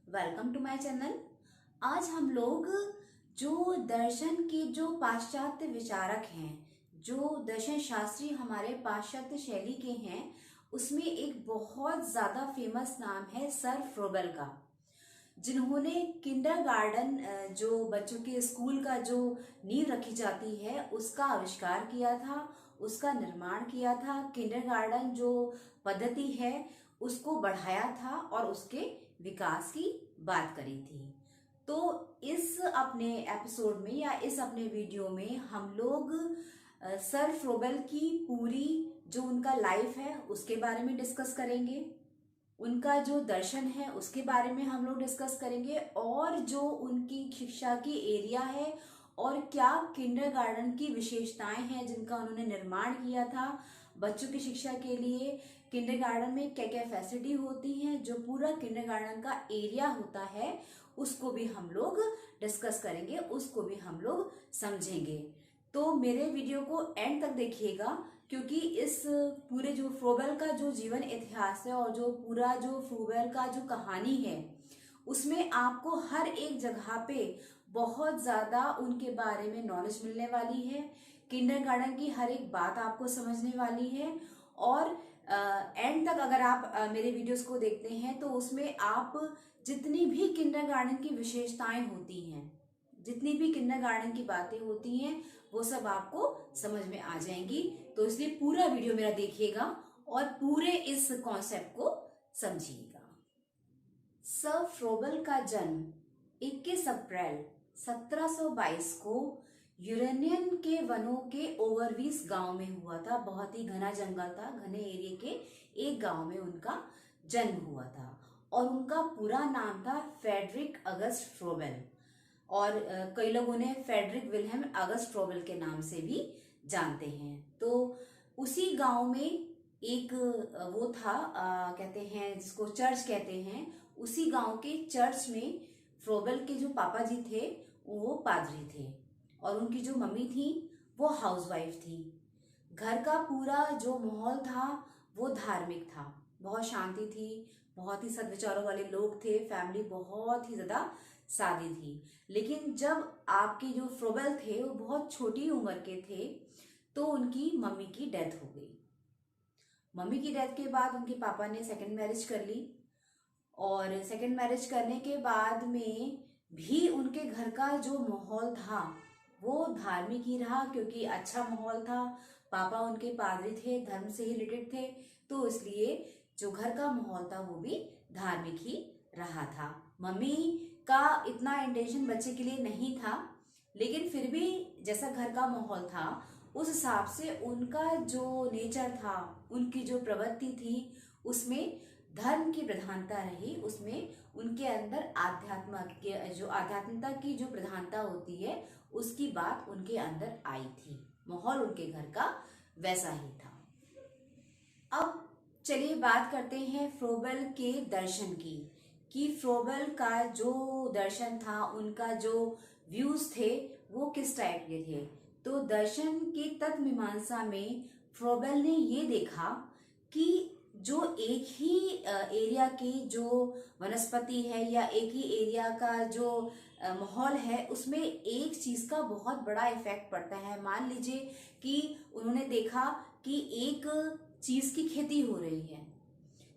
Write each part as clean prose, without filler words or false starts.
Welcome to my channel. आज हम लोग जो दर्शन के जो पाश्चात्य विचारक हैं, जो दर्शन शास्त्री हमारे पाश्चात्य शैली के हैं, उसमें एक बहुत ज़्यादा फेमस नाम है सर फ्रोबेल का, जिन्होंने किंडरगार्टन जो बच्चों के स्कूल का जो नींव रखी जाती है उसका आविष्कार किया था, उसका निर्माण किया था। किंडरगार्टन जो पद्धति है उसको बढ़ाया था और उसके विकास की बात करी थी। तो इस अपने एपिसोड में या इस अपने वीडियो में हम लोग सर फ्रोबेल की पूरी जो उनका लाइफ है उसके बारे में डिस्कस करेंगे, उनका जो दर्शन है उसके बारे में हम लोग डिस्कस करेंगे, और जो उनकी शिक्षा की एरिया है और क्या किंडरगार्टन की विशेषताएं हैं जिनका उन्होंने निर्माण किया था बच्चों की शिक्षा के लिए। किंडरगार्टन में क्या क्या फैसिलिटी होती हैं, जो पूरा किंडरगार्टन का एरिया होता है उसको भी हम लोग डिस्कस करेंगे, उसको भी हम लोग समझेंगे। तो मेरे वीडियो को एंड तक देखिएगा, क्योंकि इस पूरे जो फ्रोबेल का जो जीवन इतिहास है और जो पूरा जो फ्रोबेल का जो कहानी है उसमें आपको हर एक जगह पे बहुत ज़्यादा उनके बारे में नॉलेज मिलने वाली है। किंडरगार्टन की हर एक बात आपको समझने वाली है, और एंड तक अगर आप मेरे वीडियोस को देखते हैं तो उसमें आप जितनी भी किंडरगार्टन की विशेषताएं होती हैं, जितनी भी किंडरगार्टन की बातें होती हैं, वो सब आपको समझ में आ जाएंगी। तो इसलिए पूरा वीडियो मेरा देखिएगा और पूरे इस कॉन्सेप्ट को समझिएगा। सर फ्रोबेल का जन्म 21 अप्रैल 1722 को यूरेनियन के वनों के ओवरवीस गांव में हुआ था। बहुत ही घना जंगल था, घने एरिया के एक गांव में उनका जन्म हुआ था, और उनका पूरा नाम था फ्रेडरिक अगस्ट फ्रोबेल, और कई लोग उन्हें फ्रेडरिक विल्हेम अगस्ट फ्रोबेल के नाम से भी जानते हैं। तो उसी गांव में एक वो था, कहते हैं जिसको चर्च कहते हैं, उसी गांव के चर्च में फ्रोबेल के जो पापा जी थे वो पादरी थे, और उनकी जो मम्मी थी वो हाउसवाइफ थी। घर का पूरा जो माहौल था वो धार्मिक था, बहुत शांति थी, बहुत ही सद्विचारों वाले लोग थे, फैमिली बहुत ही ज़्यादा सादी थी। लेकिन जब आपके जो फ्रोबेल थे वो बहुत छोटी उम्र के थे तो उनकी मम्मी की डेथ हो गई। मम्मी की डेथ के बाद उनके पापा ने सेकंड मैरिज कर ली, और सेकंड मैरिज करने के बाद में भी उनके घर का जो माहौल था वो धार्मिक ही रहा, क्योंकि अच्छा माहौल था। पापा उनके पादरी थे, धर्म से ही रिलेटेड थे, तो इसलिए जो घर का माहौल था वो भी धार्मिक ही रहा था। मम्मी का इतना इंटेंशन बच्चे के लिए नहीं था, लेकिन फिर भी जैसा घर का माहौल था उस हिसाब से उनका जो नेचर था, उनकी जो प्रवृत्ति थी उसमें धर्म की प्रधानता रही, उसमें उनके अंदर आध्यात्मिकता की जो प्रधानता होती है उसकी बात उनके अंदर आई थी। माहौल उनके घर का वैसा ही था। अब चलिए बात करते हैं फ्रोबेल के दर्शन की, कि फ्रोबेल का जो दर्शन था, उनका जो व्यूज थे वो किस टाइप के थे। तो दर्शन की तत्व मीमांसा में फ्रोबेल ने ये देखा कि जो एक ही एरिया की जो वनस्पति है या एक ही एरिया का जो माहौल है उसमें एक चीज का बहुत बड़ा इफेक्ट पड़ता है। मान लीजिए कि उन्होंने देखा कि एक चीज की खेती हो रही है,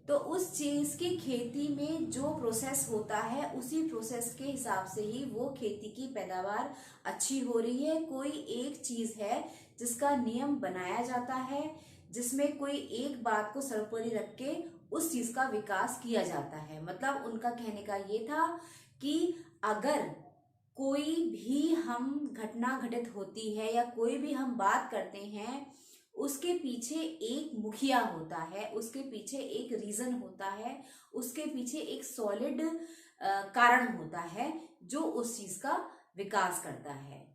तो उस चीज की खेती में जो प्रोसेस होता है उसी प्रोसेस के हिसाब से ही वो खेती की पैदावार अच्छी हो रही है। कोई एक चीज है जिसका नियम बनाया जाता है, जिसमें कोई एक बात को सर्वोपरि रख के उस चीज का विकास किया जाता है। मतलब उनका कहने का ये था कि अगर कोई भी हम घटना घटित होती है या कोई भी हम बात करते हैं, उसके पीछे एक मुखिया होता है, उसके पीछे एक रीजन होता है, उसके पीछे एक सॉलिड कारण होता है जो उस चीज का विकास करता है।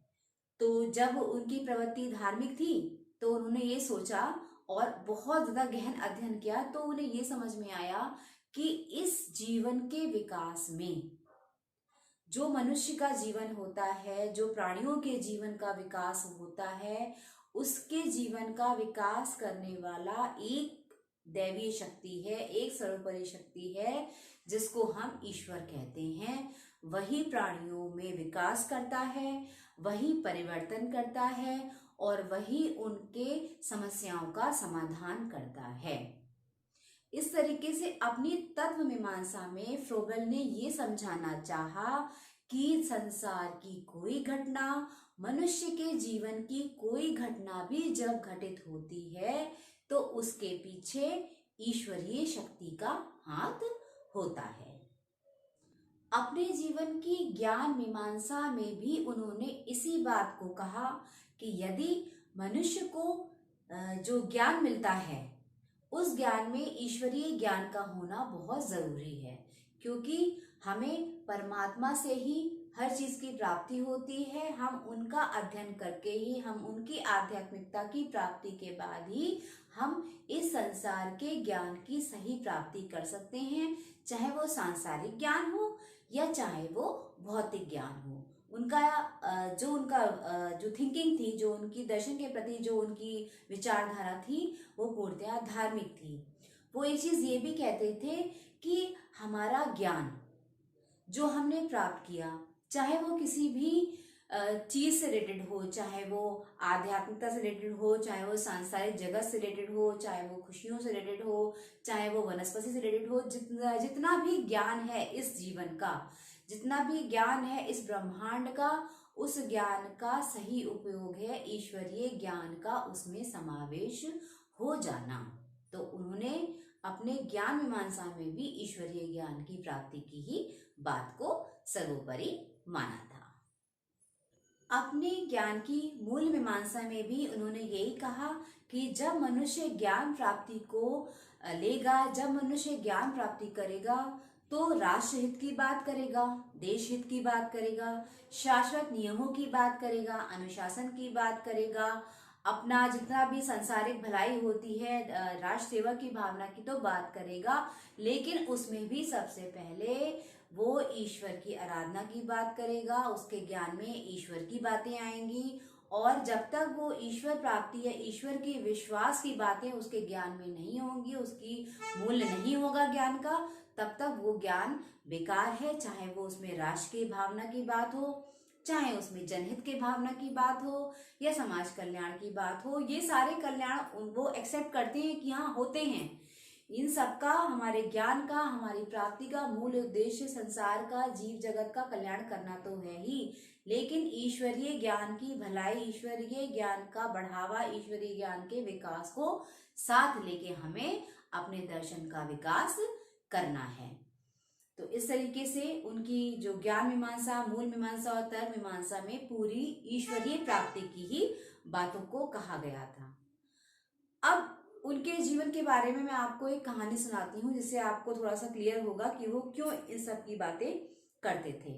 तो जब उनकी प्रवृत्ति धार्मिक थी तो उन्होंने ये सोचा और बहुत ज्यादा गहन अध्ययन किया, तो उन्हें ये समझ में आया कि इस जीवन के विकास में जो मनुष्य का जीवन होता है, जो प्राणियों के जीवन का विकास होता है, उसके जीवन का विकास करने वाला एक दैवीय शक्ति है, एक सर्वोपरि शक्ति है जिसको हम ईश्वर कहते हैं। वही प्राणियों में विकास करता है, वही परिवर्तन करता है और वही उनके समस्याओं का समाधान करता है। इस तरीके से अपनी तत्व मीमांसा में फ्रोबेल ने ये समझाना चाहा कि संसार की कोई घटना, मनुष्य के जीवन की कोई घटना भी जब घटित होती है तो उसके पीछे ईश्वरीय शक्ति का हाथ होता है। अपने जीवन की ज्ञान मीमांसा में भी उन्होंने इसी बात को कहा कि यदि मनुष्य को जो ज्ञान मिलता है उस ज्ञान में ईश्वरीय ज्ञान का होना बहुत जरूरी है, क्योंकि हमें परमात्मा से ही हर चीज की प्राप्ति होती है। हम उनका अध्ययन करके ही, हम उनकी आध्यात्मिकता की प्राप्ति के बाद ही हम इस संसार के ज्ञान की सही प्राप्ति कर सकते हैं, चाहे वो सांसारिक ज्ञान हो या चाहे वो भौतिक ज्ञान हो। उनका जो थिंकिंग थी, जो उनकी दर्शन के प्रति जो उनकी विचारधारा थी, वो पूर्णतया धार्मिक थी। वो एक चीज ये भी कहते थे कि हमारा ज्ञान जो हमने प्राप्त किया, चाहे वो किसी भी चीज से रिलेटेड हो, चाहे वो आध्यात्मिकता से रिलेटेड हो, चाहे वो सांसारिक जगत से रिलेटेड हो, चाहे वो खुशियों से रिलेटेड हो, चाहे वो वनस्पति से रिलेटेड हो, जितना भी ज्ञान है इस जीवन का, जितना भी ज्ञान है इस ब्रह्मांड का, उस ज्ञान का सही उपयोग है ईश्वरीय ज्ञान का उसमें समावेश हो जाना। तो उन्होंने अपने ज्ञान मीमांसा में भी ईश्वरीय ज्ञान की प्राप्ति की ही बात को सर्वोपरि माना था। अपने ज्ञान की मूल मीमांसा में भी उन्होंने यही कहा कि जब मनुष्य ज्ञान प्राप्ति को लेगा, जब मनुष्य ज्ञान प्राप्ति करेगा तो राष्ट्र हित की बात करेगा, देश हित की बात करेगा, शाश्वत नियमों की बात करेगा, अनुशासन की बात करेगा, अपना जितना भी सांसारिक भलाई होती है, राष्ट्र सेवा की भावना की तो बात करेगा, लेकिन उसमें भी सबसे पहले वो ईश्वर की आराधना की बात करेगा। उसके ज्ञान में ईश्वर की बातें आएंगी और जब तक वो ईश्वर प्राप्ति या ईश्वर की विश्वास की बातें उसके ज्ञान में नहीं होंगी, उसकी मूल्य नहीं होगा ज्ञान का, तब तक वो ज्ञान बेकार है। चाहे वो उसमें राष्ट्र की भावना की बात हो, चाहे उसमें जनहित के भावना की बात हो या समाज कल्याण की बात हो, ये सारे कल्याण वो एक्सेप्ट करते हैं कि हाँ होते हैं। इन सबका, हमारे ज्ञान का, हमारी प्राप्ति का मूल उद्देश्य संसार का, जीव जगत का कल्याण करना तो है ही, लेकिन ईश्वरीय ज्ञान की भलाई, ईश्वरीय ज्ञान का बढ़ावा, ईश्वरीय ज्ञान के विकास को साथ लेके हमें अपने दर्शन का विकास करना है। तो इस तरीके से उनकी जो ज्ञान मीमांसा, मूल मीमांसा और तर्क मीमांसा में पूरी ईश्वरीय प्राप्ति की ही बातों को कहा गया था। अब उनके जीवन के बारे में मैं आपको एक कहानी सुनाती हूँ, जिससे आपको थोड़ा सा क्लियर होगा कि वो क्यों इन सब की बातें करते थे।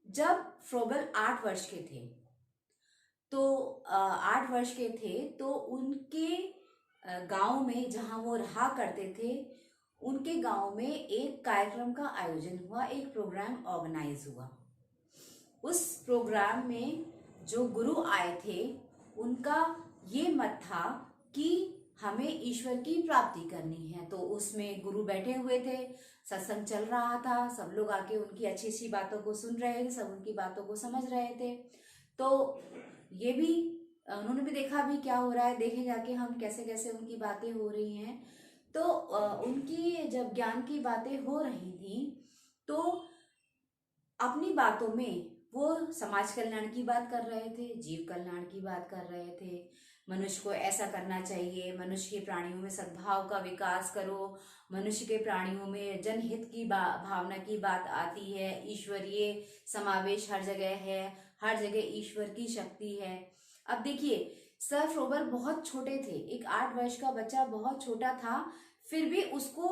जब फ्रोबेल 8 वर्ष के थे तो उनके गांव में, जहां वो रहा करते थे, उनके गांव में एक कार्यक्रम का आयोजन हुआ, एक प्रोग्राम ऑर्गेनाइज हुआ। उस प्रोग्राम में जो गुरु आए थे उनका ये मत था कि हमें ईश्वर की प्राप्ति करनी है। तो उसमें गुरु बैठे हुए थे, सत्संग चल रहा था, सब लोग आके उनकी अच्छी अच्छी बातों को सुन रहे थे, सब उनकी बातों को समझ रहे थे। तो ये भी उन्होंने भी देखा भी क्या हो रहा है, देखे जाके हम कैसे कैसे उनकी बातें हो रही हैं। तो उनकी जब ज्ञान की बातें हो रही थी तो अपनी बातों में वो समाज कल्याण की बात कर रहे थे, जीव कल्याण की बात कर रहे थे, मनुष्य को ऐसा करना चाहिए, मनुष्य के प्राणियों में सद्भाव का विकास करो, मनुष्य के प्राणियों में जनहित की भावना की बात आती है, ईश्वरीय समावेश हर जगह है, हर जगह ईश्वर की शक्ति है। अब देखिए, सर फ्रोबेल बहुत छोटे थे, एक 8 वर्ष का बच्चा बहुत छोटा था, फिर भी उसको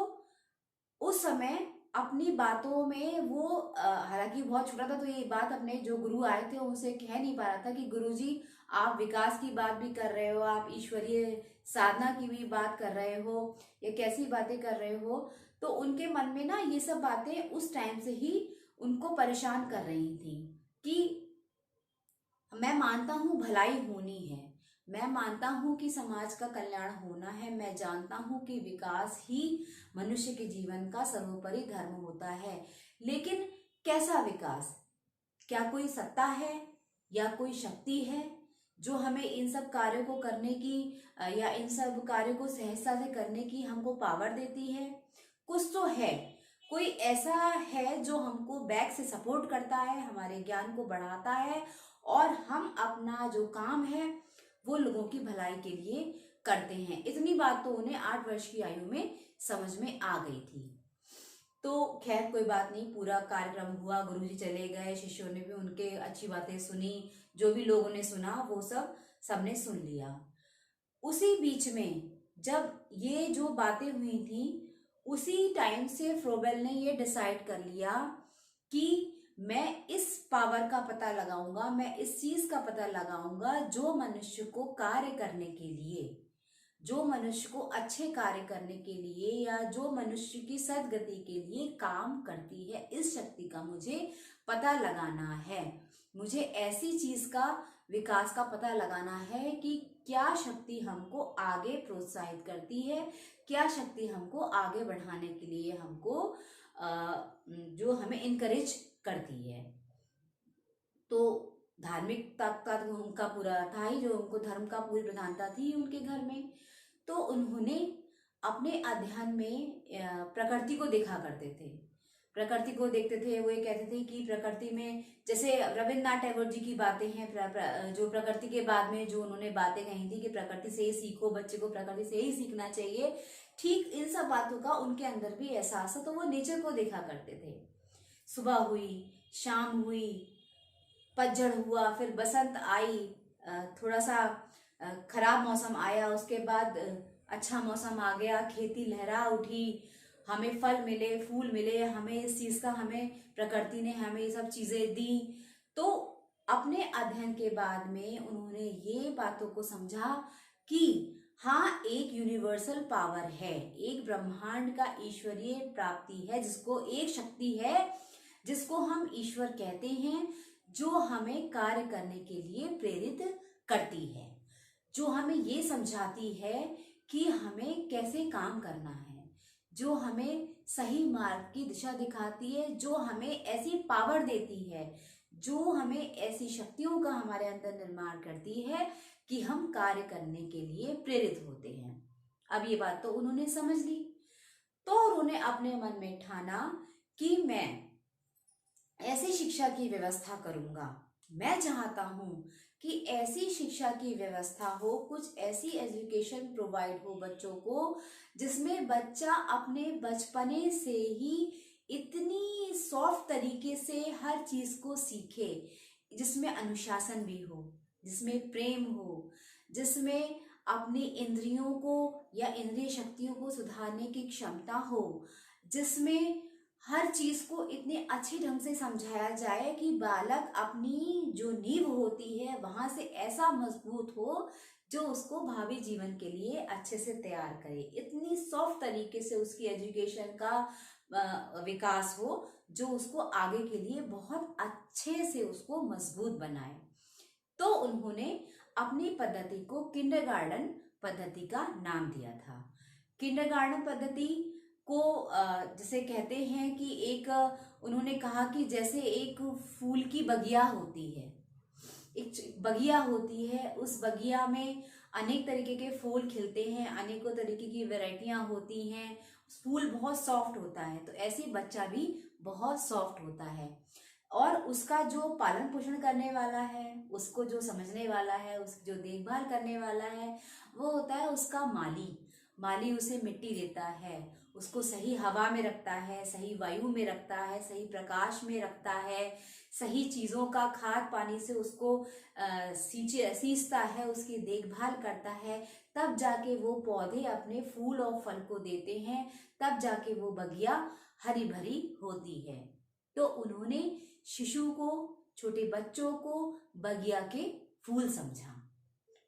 उस समय अपनी बातों में वो हालांकि बहुत छोटा था, तो ये बात अपने जो गुरु आए थे उनसे कह नहीं पा रहा था कि गुरुजी आप विकास की बात भी कर रहे हो, आप ईश्वरीय साधना की भी बात कर रहे हो, ये कैसी बातें कर रहे हो। तो उनके मन में ना ये सब बातें उस टाइम से ही उनको परेशान कर रही थी कि मैं मानता हूं भलाई होनी है, मैं मानता हूँ कि समाज का कल्याण होना है। मैं जानता हूँ कि विकास ही मनुष्य के जीवन का सर्वोपरि धर्म होता है। लेकिन कैसा विकास? क्या कोई सत्ता है या कोई शक्ति है जो हमें इन सब कार्यों को करने की या इन सब कार्यों को सहजता से करने की हमको पावर देती है? कुछ तो है, कोई ऐसा है जो हमको बैक से सपोर्ट करता है, हमारे ज्ञान को बढ़ाता है और हम अपना जो काम है वो लोगों की भलाई के लिए करते हैं। इतनी बात तो उन्हें 8 वर्ष की आयु में समझ में आ गई थी। तो खैर कोई बात नहीं, पूरा कार्यक्रम हुआ, गुरुजी चले गए, शिष्यों ने भी उनके अच्छी बातें सुनी, जो भी लोगों ने सुना वो सब सबने सुन लिया। उसी बीच में जब ये जो बातें हुई थी, उसी टाइम से फ्रोबेल ने ये डिसाइड कर लिया कि मैं इस पावर का पता लगाऊंगा, मैं इस चीज का पता लगाऊंगा जो मनुष्य को कार्य करने के लिए, जो मनुष्य को अच्छे कार्य करने के लिए या जो मनुष्य की सदगति के लिए काम करती है, इस शक्ति का मुझे पता लगाना है। मुझे ऐसी चीज का विकास का पता लगाना है कि क्या शक्ति हमको आगे प्रोत्साहित करती है, क्या शक्ति हमको आगे बढ़ाने के लिए हमको जो हमें इनकरेज करती है। तो धार्मिकता का तो उनका पूरा था ही, जो उनको धर्म का पूरी प्रधानता थी उनके घर में। तो उन्होंने अपने अध्ययन में प्रकृति को देखा करते थे, प्रकृति को देखते थे। वो ये कहते थे कि प्रकृति में, जैसे रविन्द्रनाथ टैगोर जी की बातें हैं, जो प्रकृति के बाद में जो उन्होंने बातें कही थी कि प्रकृति से ही सीखो, बच्चे को प्रकृति से ही सीखना चाहिए, ठीक इन सब बातों का उनके अंदर भी एहसास है। तो वो नेचर को देखा करते थे। सुबह हुई, शाम हुई, पतझड़ हुआ, फिर बसंत आई, थोड़ा सा खराब मौसम आया, उसके बाद अच्छा मौसम आ गया, खेती लहरा उठी, हमें फल मिले, फूल मिले, हमें इस चीज का, हमें प्रकृति ने हमें ये सब चीजें दी। तो अपने अध्ययन के बाद में उन्होंने ये बातों को समझा कि हाँ, एक यूनिवर्सल पावर है, एक ब्रह्मांड का ईश्वरीय प्राप्ति है, जिसको एक शक्ति है जिसको हम ईश्वर कहते हैं, जो हमें कार्य करने के लिए प्रेरित करती है, जो हमें ये समझाती है कि हमें कैसे काम करना है, जो हमें सही मार्ग की दिशा दिखाती है, जो हमें ऐसी पावर देती है, जो हमें ऐसी शक्तियों का हमारे अंदर निर्माण करती है कि हम कार्य करने के लिए प्रेरित होते हैं। अब ये बात तो उन्होंने समझ ली। तो उन्होंने अपने मन में ठाना कि मैं ऐसी शिक्षा की व्यवस्था करूंगा। मैं चाहता हूं कि ऐसी शिक्षा की व्यवस्था हो, कुछ ऐसी एजुकेशन प्रोवाइड हो बच्चों को, जिसमें बच्चा अपने बचपने से ही इतनी सॉफ्ट तरीके से हर चीज को सीखे, जिसमें अनुशासन भी हो, जिसमें प्रेम हो, जिसमें अपनी इंद्रियों को या इंद्रिय शक्तियों को सुधारने की क्षमता हो, जिसमें हर चीज को इतने अच्छे ढंग से समझाया जाए कि बालक अपनी जो नींव होती है वहां से ऐसा मजबूत हो जो उसको भावी जीवन के लिए अच्छे से तैयार करे। इतनी सॉफ्ट तरीके से उसकी एजुकेशन का विकास हो जो उसको आगे के लिए बहुत अच्छे से उसको मजबूत बनाए। तो उन्होंने अपनी पद्धति को किंडरगार्टन पद्धति का नाम दिया था। किंडरगार्टन पद्धति को जैसे कहते हैं कि एक, उन्होंने कहा कि जैसे एक फूल की बगिया होती है, एक बगिया होती है, उस बगिया में अनेक तरीके के फूल खिलते हैं, अनेकों तरीके की वैरायटियां होती हैं, फूल बहुत सॉफ्ट होता है। तो ऐसे बच्चा भी बहुत सॉफ्ट होता है और उसका जो पालन पोषण करने वाला है, उसको जो समझने वाला है, उसकी जो देखभाल करने वाला है, वो होता है उसका माली। माली उसे मिट्टी देता है, उसको सही हवा में रखता है, सही वायु में रखता है, सही प्रकाश में रखता है, सही चीजों का खाद पानी से उसको सींचता है, उसकी देखभाल करता है, तब जाके वो पौधे अपने फूल और फल को देते हैं, तब जाके वो बगिया हरी भरी होती है। तो उन्होंने शिशु को, छोटे बच्चों को बगिया के फूल समझा।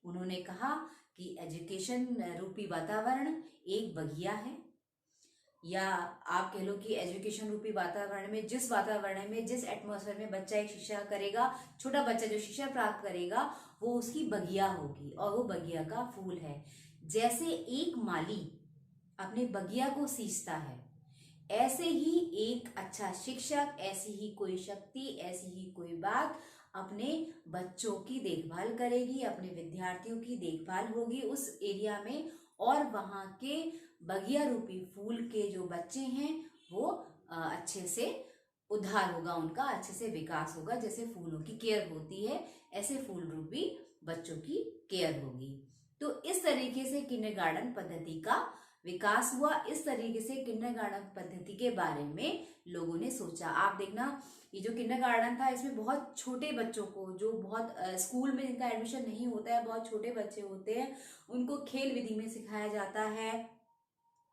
उन्होंने कहा कि एजुकेशन रूपी वातावरण एक बगिया है, या आप कह लो कि एजुकेशन रूपी वातावरण में, जिस वातावरण में, जिस एटमॉस्फेयर में बच्चा एक शिक्षा करेगा, छोटा बच्चा जो शिक्षा प्राप्त करेगा, वो उसकी बगिया होगी और वो बगिया का फूल है। जैसे एक माली अपने बगिया को सींचता है, ऐसे ही एक अच्छा शिक्षक, ऐसी ही कोई शक्ति, ऐसी ही कोई बात अपने बच्चों की देखभाल करेगी, अपने विद्यार्थियों की देखभाल होगी उस एरिया में, और वहाँ के बगिया रूपी फूल के जो बच्चे हैं वो अच्छे से उद्धार होगा, उनका अच्छे से विकास होगा। जैसे फूलों की केयर होती है, ऐसे फूल रूपी बच्चों की केयर होगी। तो इस तरीके से किंडरगार्टन पद्धति का विकास हुआ। इस तरीके से किंडरगार्टन पद्धति के बारे में लोगों ने सोचा। आप देखना, ये जो किंडरगार्टन था इसमें बहुत छोटे बच्चों को, जो बहुत स्कूल में जिनका एडमिशन नहीं होता है, बहुत छोटे बच्चे होते हैं, उनको खेल विधि में सिखाया जाता है,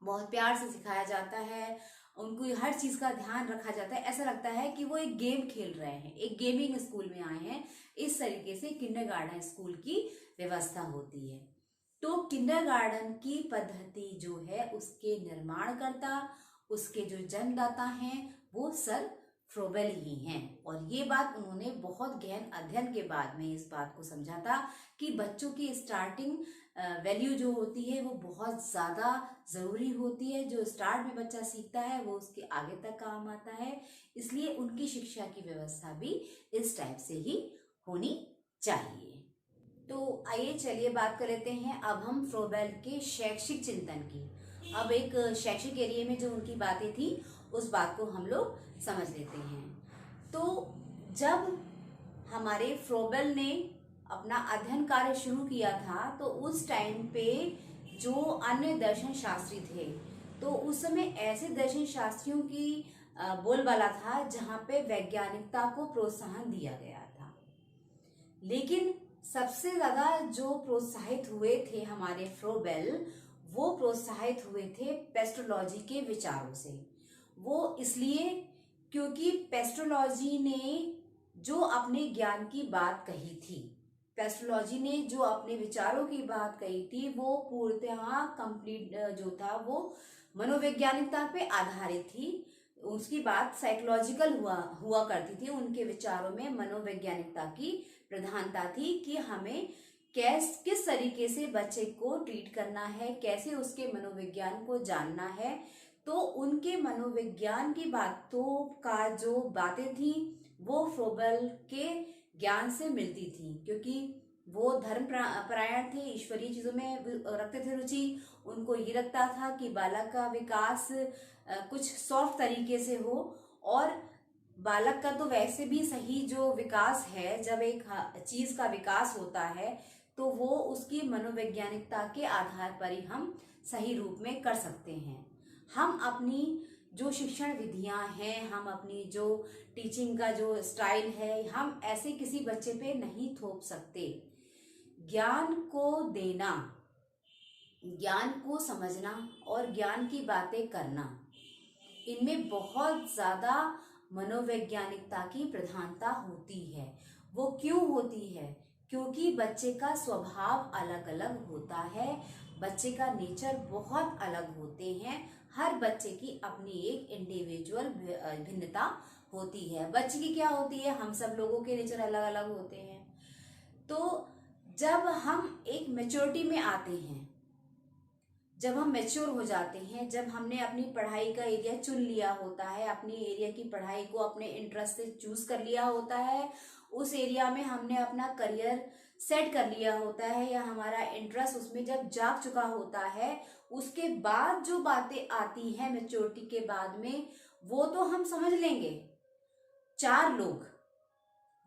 बहुत प्यार से सिखाया जाता है, उनको हर चीज का ध्यान रखा जाता है। ऐसा लगता है कि वो एक गेम खेल रहे हैं, एक गेमिंग स्कूल में आए हैं। इस तरीके से किंडरगार्टन स्कूल की व्यवस्था होती है। तो किंडरगार्टन की पद्धति जो है, उसके निर्माणकर्ता, उसके जो जन्मदाता हैं, वो सर फ्रोबेल ही हैं। और ये बात उन्होंने बहुत गहन अध्ययन के बाद में इस बात को समझा था कि बच्चों की स्टार्टिंग वैल्यू जो होती है वो बहुत ज़्यादा ज़रूरी होती है। जो स्टार्ट में बच्चा सीखता है वो उसके आगे तक काम आता है, इसलिए उनकी शिक्षा की व्यवस्था भी इस टाइप से ही होनी चाहिए। तो आइए चलिए बात कर लेते हैं अब हम फ्रोबेल के शैक्षिक चिंतन की। अब एक शैक्षिक एरिया में जो उनकी बातें थी उस बात को हम लोग समझ लेते हैं। तो जब हमारे फ्रोबेल ने अपना अध्ययन कार्य शुरू किया था, तो उस टाइम पे जो अन्य दर्शन शास्त्री थे, तो उस समय ऐसे दर्शन शास्त्रियों की बोलबाला था जहाँ पे वैज्ञानिकता को प्रोत्साहन दिया गया था। लेकिन सबसे ज्यादा जो प्रोत्साहित हुए थे हमारे फ्रोबेल, वो प्रोत्साहित हुए थे पेस्ट्रोलॉजी के विचारों से। वो इसलिए क्योंकि पेस्ट्रोलॉजी ने जो अपने ज्ञान की बात कही थी, पेस्ट्रोलॉजी ने जो अपने विचारों की बात कही थी, वो पूर्णतः कंप्लीट जो था वो मनोवैज्ञानिकता पे आधारित थी। उसकी बात साइकोलॉजिकल हुआ करती थी। उनके विचारों में मनोवैज्ञानिकता की प्रधानता थी कि हमें किस तरीके से बच्चे को ट्रीट करना है, कैसे उसके मनोविज्ञान को जानना है। तो उनके मनोविज्ञान की बातों का जो बातें थी वो फ्रोबेल के ज्ञान से मिलती थी, क्योंकि वो धर्म परायण थे, ईश्वरीय चीजों में रखते थे रुचि। उनको ये लगता था कि बालक का विकास कुछ सॉफ्ट तरीके से हो, और बालक का तो वैसे भी सही जो विकास है, जब एक चीज का विकास होता है तो वो उसकी मनोवैज्ञानिकता के आधार पर ही हम सही रूप में कर सकते हैं। हम अपनी जो शिक्षण विधियां हैं, हम अपनी जो टीचिंग का जो स्टाइल है, हम ऐसे किसी बच्चे पे नहीं थोप सकते। ज्ञान को देना, ज्ञान को समझना और ज्ञान की बातें करना, इनमें बहुत ज्यादा मनोवैज्ञानिकता की प्रधानता होती है। वो क्यों होती है? क्योंकि बच्चे का स्वभाव अलग अलग होता है, बच्चे का नेचर बहुत अलग होते हैं। हर बच्चे की अपनी एक इंडिविजुअल भिन्नता होती है। बच्चे की क्या होती है? हम सब लोगों के नेचर अलग अलग होते हैं। तो जब हम एक मैच्योरिटी में आते हैं, जब हम मैच्योर हो जाते हैं, जब हमने अपनी पढ़ाई का एरिया चुन लिया होता है, अपनी एरिया की पढ़ाई को अपने इंटरेस्ट से चूज कर लिया होता है, उस एरिया में हमने अपना करियर सेट कर लिया होता है, या हमारा इंटरेस्ट उसमें जब जाग चुका होता है, उसके बाद जो बातें आती हैं मैच्योरिटी के बाद में, वो तो हम समझ लेंगे। 4 लोग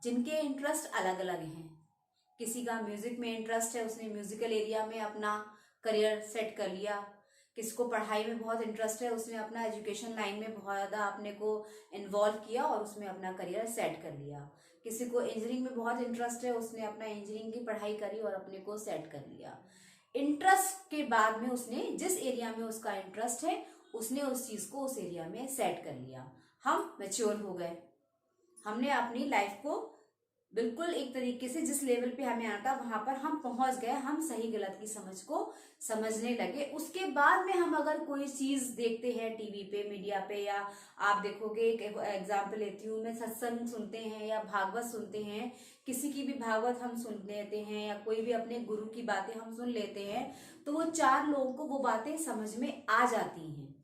जिनके इंटरेस्ट अलग अलग हैं, किसी का म्यूजिक में इंटरेस्ट है, उसने म्यूजिकल एरिया में अपना करियर सेट कर लिया। किसी को पढ़ाई में बहुत इंटरेस्ट है, उसने अपना एजुकेशन लाइन में बहुत ज़्यादा अपने को इन्वॉल्व किया और उसमें अपना करियर सेट कर लिया। किसी को इंजीनियरिंग में बहुत इंटरेस्ट है, उसने अपना इंजीनियरिंग की पढ़ाई करी और अपने को सेट कर लिया। इंटरेस्ट के बाद में उसने जिस एरिया में उसका इंटरेस्ट है, उसने उस चीज़ को उस एरिया में सेट कर लिया। हम मैच्योर हो गए, हमने अपनी लाइफ को बिल्कुल एक तरीके से जिस लेवल पे हमें आता वहां पर हम पहुंच गए, हम सही गलत की समझ को समझने लगे। उसके बाद में हम अगर कोई चीज देखते हैं टीवी पे, मीडिया पे, या आप देखोगे, एक एग्जाम्पल लेती हूँ मैं, सत्संग सुनते हैं या भागवत सुनते हैं, किसी की भी भागवत हम सुन लेते हैं या कोई भी अपने गुरु की बातें हम सुन लेते हैं, तो वो चार लोगों को वो बातें समझ में आ जाती हैं,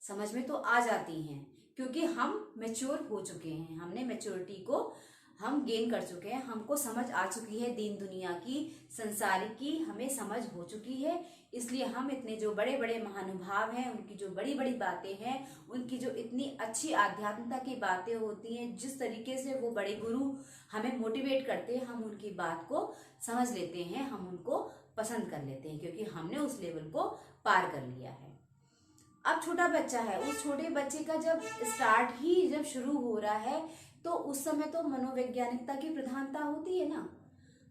समझ में तो आ जाती हैं, क्योंकि हम मैच्योर हो चुके हैं, हमने मैच्योरिटी को हम गेन कर चुके हैं, हमको समझ आ चुकी है दीन दुनिया की, संसार की हमें समझ हो चुकी है। इसलिए हम इतने जो बड़े बड़े महानुभाव हैं, उनकी जो बड़ी बड़ी बातें हैं, उनकी जो इतनी अच्छी आध्यात्मिकता की बातें होती हैं, जिस तरीके से वो बड़े गुरु हमें मोटिवेट करते हैं, हम उनकी बात को समझ लेते हैं, हम उनको पसंद कर लेते हैं, क्योंकि हमने उस लेवल को पार कर लिया है। अब छोटा बच्चा है, उस छोटे बच्चे का जब स्टार्ट ही जब शुरू हो रहा है, तो उस समय तो मनोवैज्ञानिकता की प्रधानता होती है ना।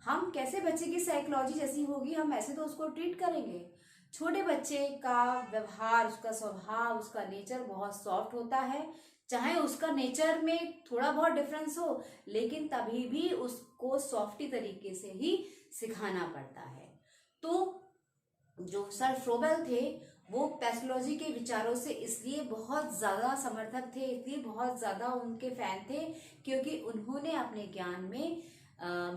हम कैसे बच्चे की साइकोलॉजी जैसी होगी, हम ऐसे तो उसको ट्रीट करेंगे। छोटे बच्चे का व्यवहार, उसका स्वभाव, उसका नेचर बहुत सॉफ्ट होता है, चाहे उसका नेचर में थोड़ा बहुत डिफरेंस हो, लेकिन तभी भी उसको सॉफ्टी तरीके से ही सिखाना पड़ता है। तो जो सर फ्रोबेल थे, वो पैथोलॉजी के विचारों से इसलिए बहुत ज्यादा समर्थक थे, इसलिए बहुत ज्यादा उनके फैन थे, क्योंकि उन्होंने अपने ज्ञान में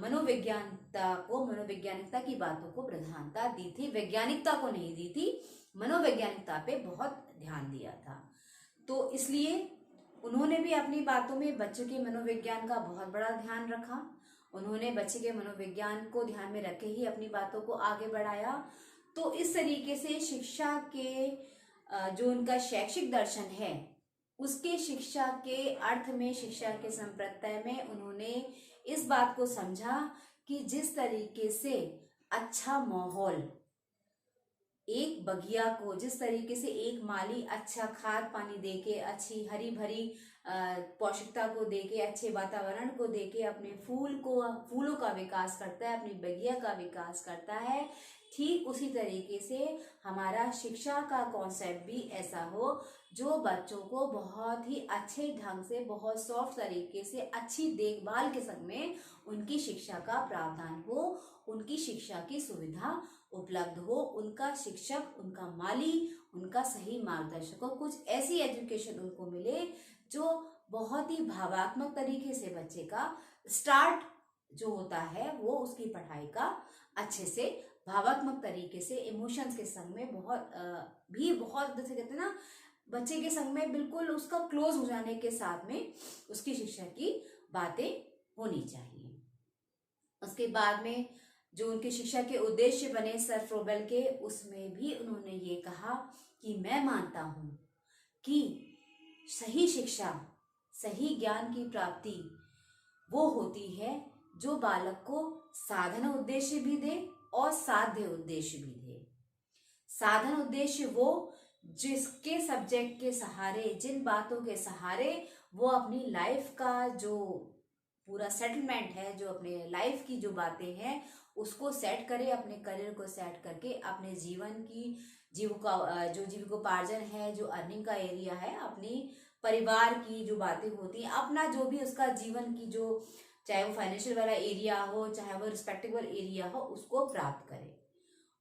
मनोवैज्ञानिकता की बातों को प्रधानता दी थी, वैज्ञानिकता को नहीं दी थी, मनोवैज्ञानिकता पे बहुत ध्यान दिया था। तो इसलिए उन्होंने भी अपनी बातों में बच्चों के मनोविज्ञान का बहुत बड़ा ध्यान रखा। उन्होंने बच्चे के मनोविज्ञान को ध्यान में रख के ही अपनी बातों को आगे बढ़ाया। तो इस तरीके से शिक्षा के जो उनका शैक्षिक दर्शन है, उसके शिक्षा के अर्थ में, शिक्षा के संप्रदाय में उन्होंने इस बात को समझा कि जिस तरीके से अच्छा माहौल एक बगिया को, जिस तरीके से एक माली अच्छा खाद पानी देके, अच्छी हरी भरी पौष्टिकता को देके, अच्छे वातावरण को देके अपने फूलों का विकास करता है, अपनी बगिया का विकास करता है, ठीक उसी तरीके से हमारा शिक्षा का कॉन्सेप्ट भी ऐसा हो, जो बच्चों को बहुत ही अच्छे ढंग से, बहुत सॉफ्ट तरीके से, अच्छी देखभाल के संग में उनकी शिक्षा का प्रावधान हो, उनकी शिक्षा की सुविधा उपलब्ध हो, उनका शिक्षक, उनका माली, उनका सही मार्गदर्शक हो, कुछ ऐसी एजुकेशन उनको मिले जो बहुत ही भावात्मक तरीके से बच्चे का स्टार्ट जो होता है, वो उसकी पढ़ाई का अच्छे से भावात्मक तरीके से, इमोशंस के संग में बहुत जैसे कहते हैं ना, बच्चे के संग में बिल्कुल उसका क्लोज हो जाने के साथ में उसकी शिक्षा की बातें होनी चाहिए। उसके बाद में जो उनके शिक्षा के उद्देश्य बने सर फ्रोबेल के, उसमें भी उन्होंने ये कहा कि मैं मानता हूं कि सही शिक्षा, सही ज्ञान की प्राप्ति वो होती है जो बालक को साधन उद्देश्य भी दे और साध्य उद्देश्य भी दे। साधन उद्देश्य वो जिसके सब्जेक्ट के सहारे, जिन बातों के सहारे वो अपनी लाइफ का जो पूरा सेटलमेंट है, जो अपने लाइफ की जो बातें हैं उसको सेट करे, अपने करियर को सेट करके अपने जीवन की जीविकोपार्जन है, जो अर्निंग का एरिया है, अपनी परिवार की जो बातें होती हैं, अपना जो भी उसका जीवन की जो, चाहे वो फाइनेंशियल वाला एरिया हो, चाहे वो रिस्पेक्टेबल एरिया हो, उसको प्राप्त करे।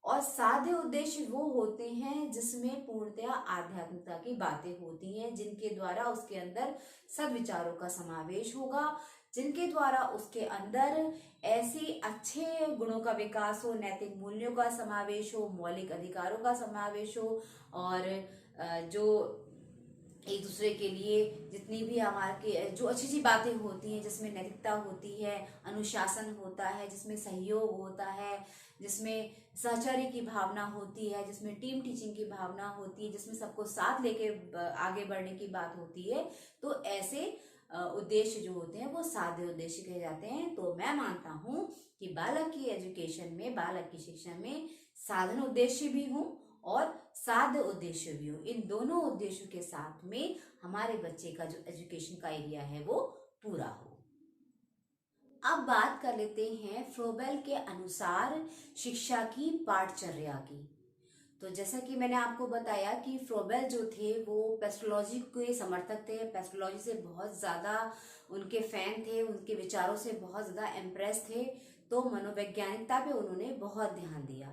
और साध्य उद्देश्य वो होते हैं जिसमें पूर्णतया आध्यात्मिकता की बातें होती हैं, जिनके द्वारा उसके अंदर सद्विचारों का समावेश होगा, जिनके द्वारा उसके अंदर ऐसे अच्छे गुणों का विकास हो, नैतिक मूल्यों का समावेश हो, मौलिक अधिकारों का समावेश हो, और जो एक दूसरे के लिए जितनी भी हमारे जो अच्छी अच्छी बातें होती हैं, जिसमें नैतिकता होती है, अनुशासन होता है, जिसमें सहयोग होता है, जिसमें सहचर्य की भावना होती है, जिसमें टीम टीचिंग की भावना होती है, जिसमें सबको साथ लेके आगे बढ़ने की बात होती है, तो ऐसे उद्देश्य जो होते हैं वो साध्य उद्देश्य कहे जाते हैं। तो मैं मानता हूँ कि बालक की एजुकेशन में, बालक की शिक्षा में साधन उद्देश्य भी हो और साध्य उद्देश्य भी हो। इन दोनों उद्देश्यों के साथ में हमारे बच्चे का जो एजुकेशन का एरिया है वो पूरा हो। अब बात कर लेते हैं फ्रोबेल के अनुसार शिक्षा की पाठचर्या की। तो जैसा कि मैंने आपको बताया कि फ्रोबेल जो थे वो पेस्टोलॉजी के समर्थक थे, पेस्टोलॉजी से बहुत ज़्यादा उनके फैन थे, उनके विचारों से बहुत ज़्यादा इम्प्रेस थे। तो मनोवैज्ञानिकता पे उन्होंने बहुत ध्यान दिया।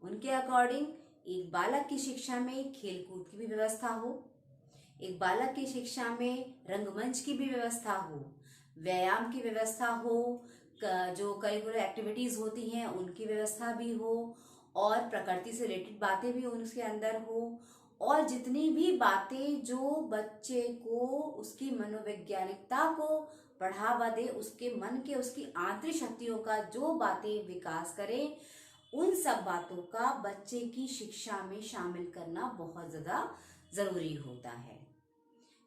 उनके अकॉर्डिंग एक बालक की शिक्षा में खेलकूद की भी व्यवस्था हो, एक बालक की शिक्षा में रंगमंच की भी व्यवस्था हो, व्यायाम की व्यवस्था हो, जो करिकुलर एक्टिविटीज होती हैं उनकी व्यवस्था भी हो, और प्रकृति से रिलेटेड बातें भी उसके अंदर हो, और जितनी भी बातें जो बच्चे को उसकी मनोवैज्ञानिकता को बढ़ावा दे, उसके मन के, उसकी आंतरिक शक्तियों का जो बातें विकास करे, उन सब बातों का बच्चे की शिक्षा में शामिल करना बहुत ज़्यादा ज़रूरी होता है।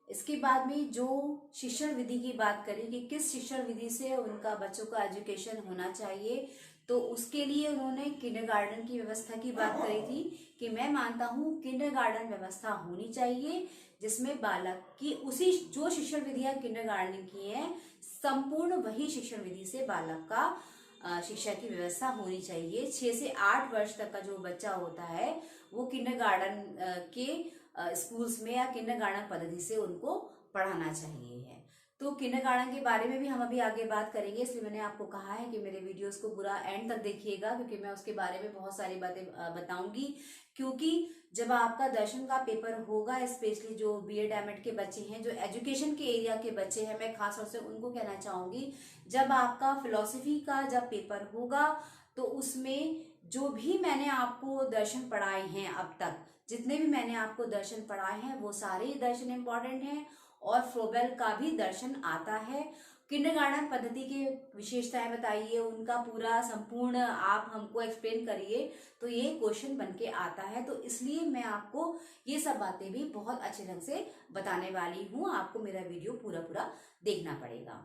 इसके बाद में जो शिक्षण विधि की बात करें कि किस शिक्षण विधि से उनका बच्चों का एजुकेशन होना चाहिए, तो उसके लिए उन्होंने किंडरगार्टन की व्यवस्था की बात करी थी कि मैं मानता हूँ किंडरगार्टन व्यवस्था होनी चाहिए, जिसमें बालक की उसी जो शिक्षण विधियां किंडरगार्टन की हैं संपूर्ण वही शिक्षण विधि से बालक का शिक्षा की व्यवस्था होनी चाहिए। 6 से 8 वर्ष तक का जो बच्चा होता है वो किंडरगार्टन के स्कूल्स में या किंडरगार्टन पद्धति से उनको पढ़ाना चाहिए है। तो किंडरगार्टन के बारे में भी हम अभी आगे बात करेंगे, इसलिए मैंने आपको कहा है कि मेरे वीडियोस को पूरा एंड तक देखिएगा, क्योंकि मैं उसके बारे में बहुत सारी बातें बताऊंगी। क्योंकि जब आपका दर्शन का पेपर होगा, स्पेशली जो बीएड एमएड के बच्चे हैं, जो एजुकेशन के एरिया के बच्चे हैं, मैं खास तौर से उनको कहना चाहूंगी, जब आपका फिलॉसफी का जब पेपर होगा तो उसमें जो भी मैंने आपको दर्शन पढ़ाए हैं अब तक, जितने भी मैंने आपको दर्शन पढ़ाए हैं वो सारे ही दर्शन इंपॉर्टेंट हैं, और फ्रोबेल का भी दर्शन आता है। किंडरगार्टन पद्धति की विशेषताएं बताइए, उनका पूरा संपूर्ण आप हमको एक्सप्लेन करिए, तो ये क्वेश्चन बन के आता है। तो इसलिए मैं आपको ये सब बातें भी बहुत अच्छे ढंग से बताने वाली हूँ, आपको मेरा वीडियो पूरा पूरा देखना पड़ेगा।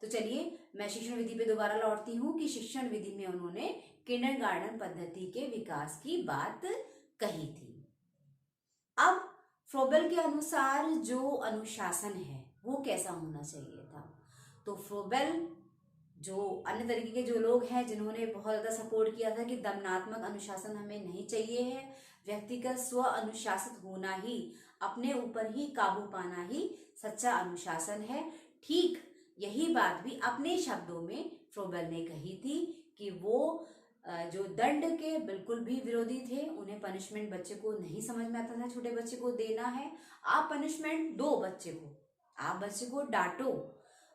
तो चलिए मैं शिक्षण विधि पे दोबारा लौटती हूँ कि शिक्षण विधि में उन्होंने किंडरगार्टन पद्धति के विकास की बात कही थी। अब फ्रोबेल के अनुसार जो अनुशासन है वो कैसा होना चाहिए था। तो फ्रोबेल जो अन्य तरीके के जो लोग हैं जिन्होंने बहुत ज़्यादा सपोर्ट किया था कि दमनात्मक अनुशासन हमें नहीं चाहिए है, व्यक्तिगत स्व अनुशासित होना ही, अपने ऊपर ही काबू पाना ही सच्चा अनुशासन है। ठीक यही बात भी अपने शब्दों में फ्रोबेल ने कही थी कि वो जो दंड के बिल्कुल भी विरोधी थे, उन्हें पनिशमेंट बच्चे को नहीं समझ में आता था छोटे बच्चे को देना है। आप पनिशमेंट दो बच्चे को, आप बच्चे को डांटो,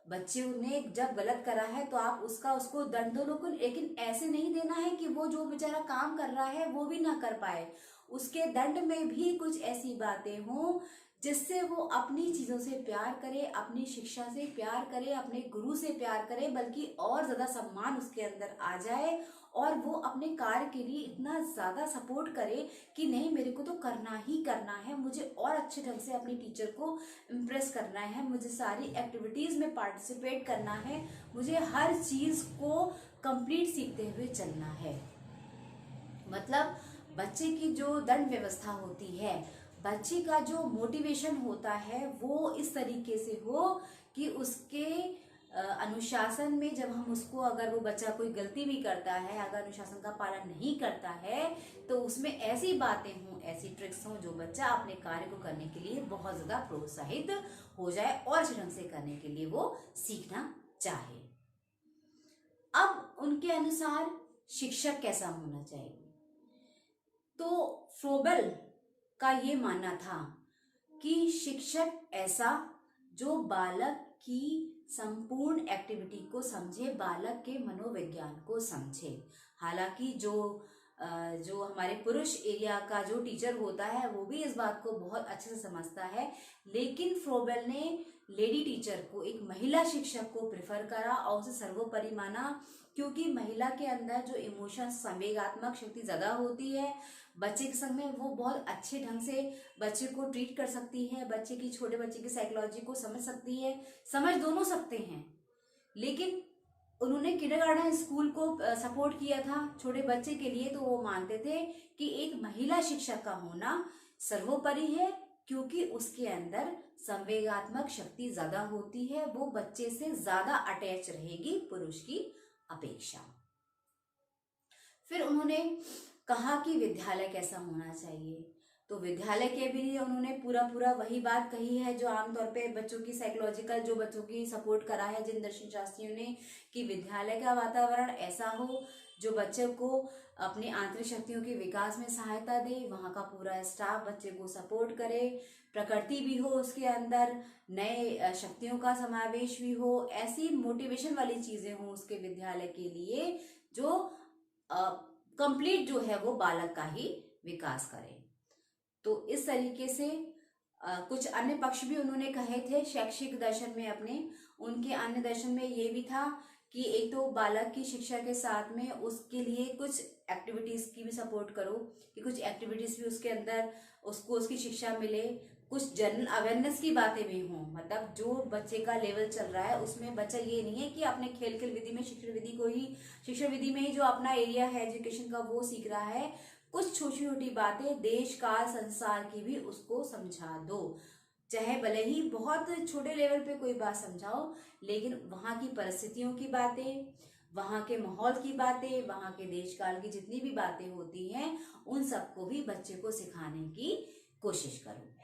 बच्चे ने जब गलत करा है तो आप उसको दंड दो, लेकिन ऐसे नहीं देना है कि वो जो बेचारा काम कर रहा है वो भी ना कर पाए। उसके दंड में भी कुछ ऐसी बातें हों जिससे वो अपनी चीज़ों से प्यार करे, अपनी शिक्षा से प्यार करे, अपने गुरु से प्यार करे, बल्कि और ज़्यादा सम्मान उसके अंदर आ जाए, और वो अपने कार्य के लिए इतना ज़्यादा सपोर्ट करे कि नहीं मेरे को तो करना ही करना है, मुझे और अच्छे ढंग से अपनी टीचर को इम्प्रेस करना है, मुझे सारी एक्टिविटीज़ में पार्टिसिपेट करना है, मुझे हर चीज़ को कंप्लीट सीखते हुए चलना है। मतलब बच्चे की जो दंड व्यवस्था होती है, बच्चे का जो मोटिवेशन होता है वो इस तरीके से हो कि उसके अनुशासन में जब हम उसको, अगर वो बच्चा कोई गलती भी करता है, अगर अनुशासन का पालन नहीं करता है, तो उसमें ऐसी बातें हों, ऐसी ट्रिक्स हों जो बच्चा अपने कार्य को करने के लिए बहुत ज़्यादा प्रोत्साहित हो जाए और अच्छे ढंग से करने के लिए वो सीखना चाहे। अब उनके अनुसार शिक्षक कैसा होना चाहिए, तो फ्रोबेल का ये मानना था कि शिक्षक ऐसा जो बालक की संपूर्ण एक्टिविटी को समझे, बालक के मनोविज्ञान को समझे। हालांकि जो हमारे पुरुष एरिया का जो टीचर होता है वो भी इस बात को बहुत अच्छे से समझता है, लेकिन फ्रोबेल ने लेडी टीचर को, एक महिला शिक्षक को प्रेफर करा और उसे सर्वोपरि माना, क्योंकि महिला के अंदर जो इमोशन, संवेगात्मक शक्ति ज़्यादा होती है। बच्चे के संग में वो बहुत अच्छे ढंग से बच्चे को ट्रीट कर सकती है, बच्चे की, छोटे बच्चे की साइकोलॉजी को समझ सकती है, समझ दोनों सकते हैं। लेकिन उन्होंने किंडरगार्टन स्कूल को सपोर्ट किया था छोटे बच्चे के लिए, तो वो मानते थे कि एक महिला शिक्षक का होना सर्वोपरि है, क्योंकि उसके अंदर संवेगात्मक शक्ति ज्यादा होती है, वो बच्चे से ज्यादा अटैच रहेगी पुरुष की अपेक्षा। फिर उन्होंने कहा कि विद्यालय कैसा होना चाहिए। तो विद्यालय के भी लिए उन्होंने पूरा पूरा वही बात कही है जो आमतौर पे बच्चों की साइकोलॉजिकल, जो बच्चों की सपोर्ट करा है जिन दर्शन शास्त्रियों ने, कि विद्यालय का वातावरण ऐसा हो जो बच्चे को अपनी आंतरिक शक्तियों के विकास में सहायता दे, वहाँ का पूरा स्टाफ बच्चे को सपोर्ट करे, प्रकृति भी हो उसके अंदर, नए शक्तियों का समावेश भी हो, ऐसी मोटिवेशन वाली चीजें हो उसके विद्यालय के लिए जो कंप्लीट जो है वो बालक का ही विकास करे। तो इस तरीके से कुछ अन्य पक्ष भी उन्होंने कहे थे शैक्षिक दर्शन में अपने। उनके अन्य दर्शन में ये भी था कि एक तो बालक की शिक्षा के साथ में उसके लिए कुछ एक्टिविटीज की भी सपोर्ट करो, कि कुछ एक्टिविटीज भी उसके अंदर उसको उसकी शिक्षा मिले, कुछ जनरल अवेयरनेस की बातें भी हों। मतलब जो बच्चे का लेवल चल रहा है उसमें बच्चा ये नहीं है कि अपने खेल विधि में शिक्षण विधि में ही जो अपना एरिया है एजुकेशन का वो सीख रहा है, कुछ छोटी छोटी बातें देश काल संसार की भी उसको समझा दो। चाहे भले ही बहुत छोटे लेवल पे कोई बात समझाओ, लेकिन वहाँ की परिस्थितियों की बातें, वहाँ के माहौल की बातें, वहाँ के देश काल की जितनी भी बातें होती हैं उन सबको भी बच्चे को सिखाने की कोशिश करो।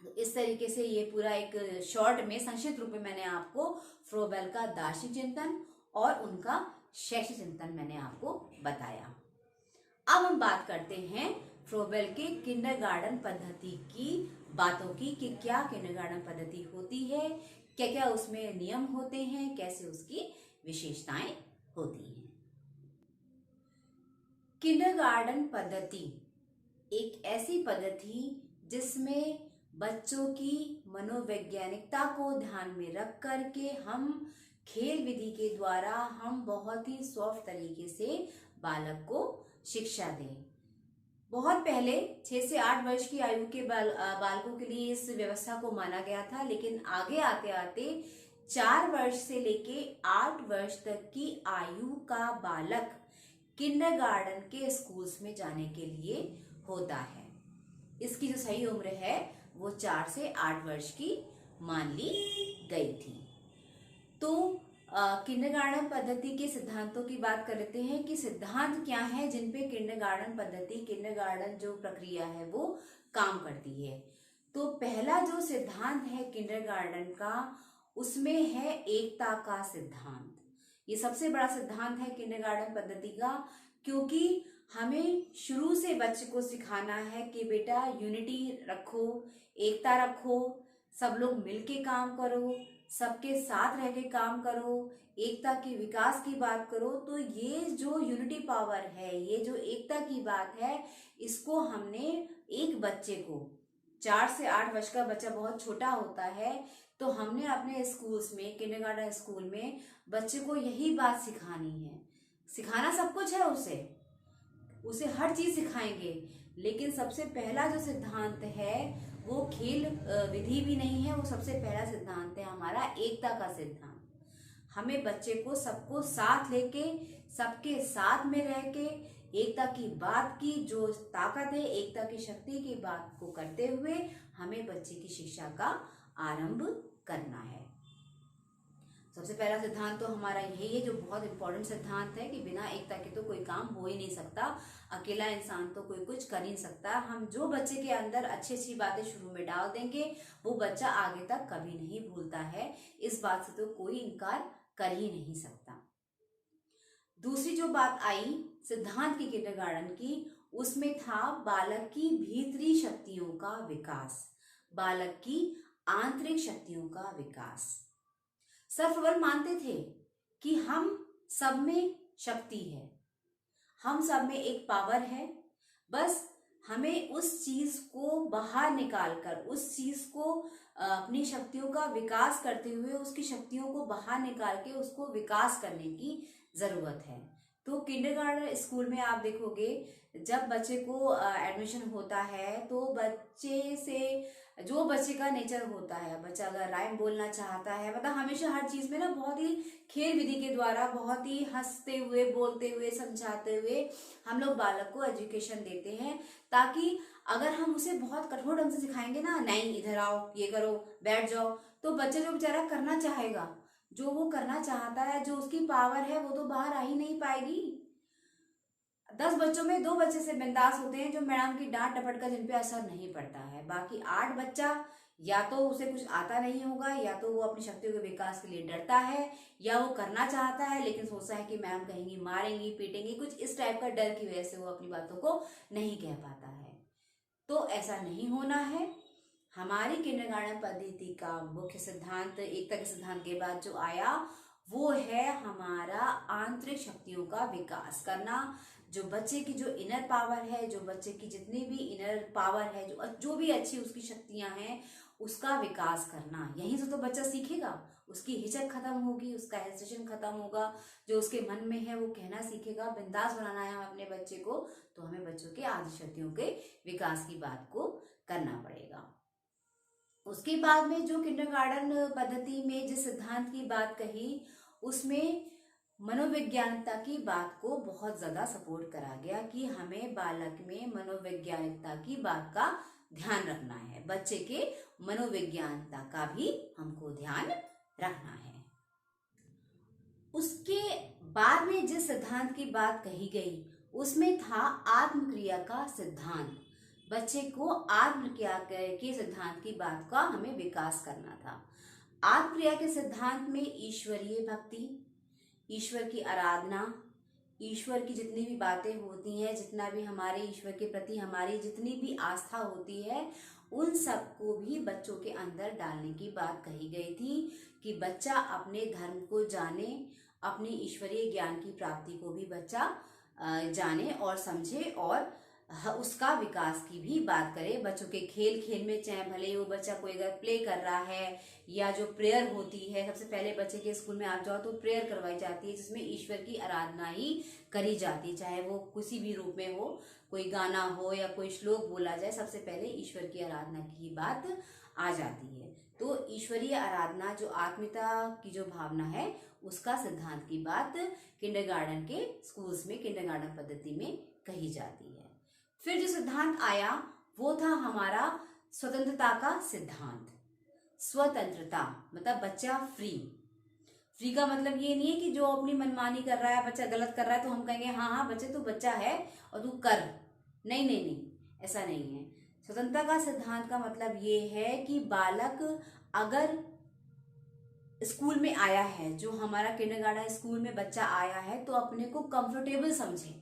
तो इस तरीके से ये पूरा एक शॉर्ट में संक्षिप्त रूप में मैंने आपको फ्रोबेल का दार्शनिक चिंतन और उनका शैक्षिक चिंतन मैंने आपको बताया। अब हम बात करते हैं फ्रोबेल के किंडरगार्टन पद्धति की बातों की, कि क्या किंडरगार्टन पद्धति होती है, क्या क्या उसमें नियम होते हैं, कैसे उसकी विशेषताएं होती हैं। किंडरगार्टन पद्धति एक ऐसी पद्धति जिसमें बच्चों की मनोवैज्ञानिकता को ध्यान में रख करके हम खेल विधि के द्वारा हम बहुत ही सॉफ्ट तरीके से बालक को शिक्षा दें। बहुत पहले 6 से 8 वर्ष की आयु के बालकों के लिए इस व्यवस्था को माना गया था, लेकिन आगे आते आते 4 वर्ष से लेके 8 वर्ष तक की आयु का बालक किंडरगार्टन के स्कूल्स में जाने के लिए होता है। इसकी जो सही उम्र है वो 4 से 8 वर्ष की मान ली गई थी। तो किंडरगार्टन पद्धति के सिद्धांतों की बात कर लेते हैं कि सिद्धांत क्या है जिन पे किंडरगार्टन पद्धति, किंडरगार्टन जो प्रक्रिया है वो काम करती है। तो पहला जो सिद्धांत है किंडरगार्टन का, उसमें है एकता का सिद्धांत। ये सबसे बड़ा सिद्धांत है किंडरगार्टन पद्धति का, क्योंकि हमें शुरू से बच्चे को सिखाना है कि बेटा यूनिटी रखो, एकता रखो, सब लोग मिलके काम करो, सबके साथ रह के काम करो, एकता के विकास की बात करो। तो ये जो यूनिटी पावर है, ये जो एकता की बात है, इसको हमने एक बच्चे को, 4 से 8 वर्ष का बच्चा बहुत छोटा होता है, तो हमने अपने स्कूल्स में, किंडरगार्टन स्कूल में बच्चे को यही बात सिखानी है। सिखाना सब कुछ है, उसे हर चीज सिखाएंगे, लेकिन सबसे पहला जो सिद्धांत है वो खेल विधि भी नहीं है, वो सबसे पहला सिद्धांत है हमारा एकता का सिद्धांत। हमें बच्चे को सबको साथ लेके, सबके साथ में रह के, एकता की बात की जो ताकत है, एकता की शक्ति की बात को करते हुए हमें बच्चे की शिक्षा का आरंभ करना है। सबसे पहला सिद्धांत तो हमारा यही है, जो बहुत इंपॉर्टेंट सिद्धांत है, कि बिना एकता के तो कोई काम हो ही नहीं सकता, अकेला इंसान तो कोई कुछ कर नहीं सकता। हम जो बच्चे के अंदर अच्छी अच्छी बातें शुरू में डाल देंगे वो बच्चा आगे तक कभी नहीं भूलता है, इस बात से तो कोई इनकार कर ही नहीं सकता। दूसरी जो बात आई सिद्धांत की किंडरगार्टन की, उसमें था बालक की भीतरी शक्तियों का विकास, बालक की आंतरिक शक्तियों का विकास। सर फ्रोबेल मानते थे कि हम सब में शक्ति है, हम सब में एक पावर है, बस हमें उस चीज को बाहर निकालकर, उस चीज को अपनी शक्तियों का विकास करते हुए उसकी शक्तियों को बाहर निकाल के उसको विकास करने की जरूरत है। तो किंडरगार्टन स्कूल में आप देखोगे जब बच्चे को एडमिशन होता है तो बच्चे से, जो बच्चे का नेचर होता है, बच्चा अगर राइम बोलना चाहता है, मतलब हमेशा हर चीज में ना बहुत ही खेल विधि के द्वारा, बहुत ही हंसते हुए, बोलते हुए, समझाते हुए हम लोग बालक को एजुकेशन देते हैं, ताकि अगर हम उसे बहुत कठोर ढंग से सिखाएंगे ना, नहीं इधर आओ, ये करो, बैठ जाओ, तो बच्चा जो बेचारा करना चाहेगा, जो वो करना चाहता है, जो उसकी पावर है, वो तो बाहर आ ही नहीं पाएगी। 10 बच्चों में 2 बच्चे से बिंदास होते हैं जो मैडम की डांट डपट का जिन पे असर नहीं पड़ता है। बाकी 8 बच्चा या तो उसे कुछ आता नहीं होगा, या तो वो अपनी शक्तियों के विकास के लिए डरता है, या वो करना चाहता है लेकिन सोचता है कि मैम कहेंगी, मारेंगी, पीटेंगी, कुछ इस टाइप का डर की वजह से वो अपनी बातों को नहीं कह पाता है। तो ऐसा नहीं होना है। हमारी किंडरगार्टन पद्धति का मुख्य सिद्धांत, एकता के सिद्धांत के बाद जो आया वो है हमारा आंतरिक शक्तियों का विकास करना। जो बच्चे की जो इनर पावर है, जो बच्चे की जितनी भी इनर पावर है, जो भी अच्छी उसकी शक्तियां हैं, उसका विकास करना। यहीं से तो बच्चा सीखेगा, उसकी हिचक खत्म होगी, उसका हेजिटेशन खत्म होगा, जो उसके मन में है वो कहना सीखेगा। बिंदास बनाना है हमें अपने बच्चे को, तो हमें बच्चों के आदि शक्तियों के विकास की बात को करना पड़ेगा। उसके बाद में जो किंडरगार्टन पद्धति में जिस सिद्धांत की बात कही, उसमें मनोवैज्ञानिकता की बात को बहुत ज्यादा सपोर्ट करा गया कि हमें बालक में मनोवैज्ञानिकता की बात का ध्यान रखना है, बच्चे के मनोवैज्ञानिकता का भी हमको ध्यान रखना है। उसके बाद में जिस सिद्धांत की बात कही गई उसमें था आत्मक्रिया का सिद्धांत। बच्चे को आत्मक्रिया के सिद्धांत की बात का हमें विकास करना था। आत्मक्रिया के सिद्धांत में ईश्वरीय भक्ति, ईश्वर की आराधना, ईश्वर की जितनी भी बातें होती हैं, जितना भी हमारे ईश्वर के प्रति हमारी जितनी भी आस्था होती है, उन सबको भी बच्चों के अंदर डालने की बात कही गई थी कि बच्चा अपने धर्म को जाने, अपनी ईश्वरीय ज्ञान की प्राप्ति को भी बच्चा जाने और समझे, और उसका विकास की भी बात करें। बच्चों के खेल खेल में, चाहे भले वो बच्चा कोई अगर प्ले कर रहा है, या जो प्रेयर होती है, सबसे पहले बच्चे के स्कूल में आप जाओ तो प्रेयर करवाई जाती है जिसमें ईश्वर की आराधना ही करी जाती है, चाहे वो किसी भी रूप में हो, कोई गाना हो या कोई श्लोक बोला जाए, सबसे पहले ईश्वर की आराधना की बात आ जाती है। तो ईश्वरीय आराधना, जो आत्मीयता की जो भावना है, उसका सिद्धांत की बात किंडरगार्टन के स्कूल्स में, किंडरगार्टन पद्धति में कही जाती है। फिर जो सिद्धांत आया वो था हमारा स्वतंत्रता का सिद्धांत। स्वतंत्रता मतलब बच्चा फ्री का मतलब ये नहीं है कि जो अपनी मनमानी कर रहा है, बच्चा गलत कर रहा है तो हम कहेंगे हाँ हाँ बच्चे तू बच्चा है और तू कर। नहीं नहीं नहीं, ऐसा नहीं है। स्वतंत्रता का सिद्धांत का मतलब ये है कि बालक अगर स्कूल में आया है, जो हमारा किंडरगार्टन स्कूल में बच्चा आया है, तो अपने को कंफर्टेबल समझे।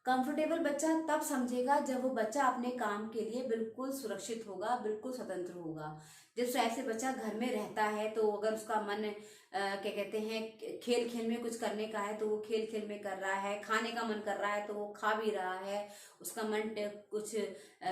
कंफर्टेबल बच्चा तब समझेगा जब वो बच्चा अपने काम के लिए बिल्कुल सुरक्षित होगा, बिल्कुल स्वतंत्र होगा। जिस टाइप से बच्चा घर में रहता है, तो अगर उसका मन क्या कहते हैं खेल खेल में कुछ करने का है तो वो खेल खेल में कर रहा है, खाने का मन कर रहा है तो वो खा भी रहा है, उसका मन कुछ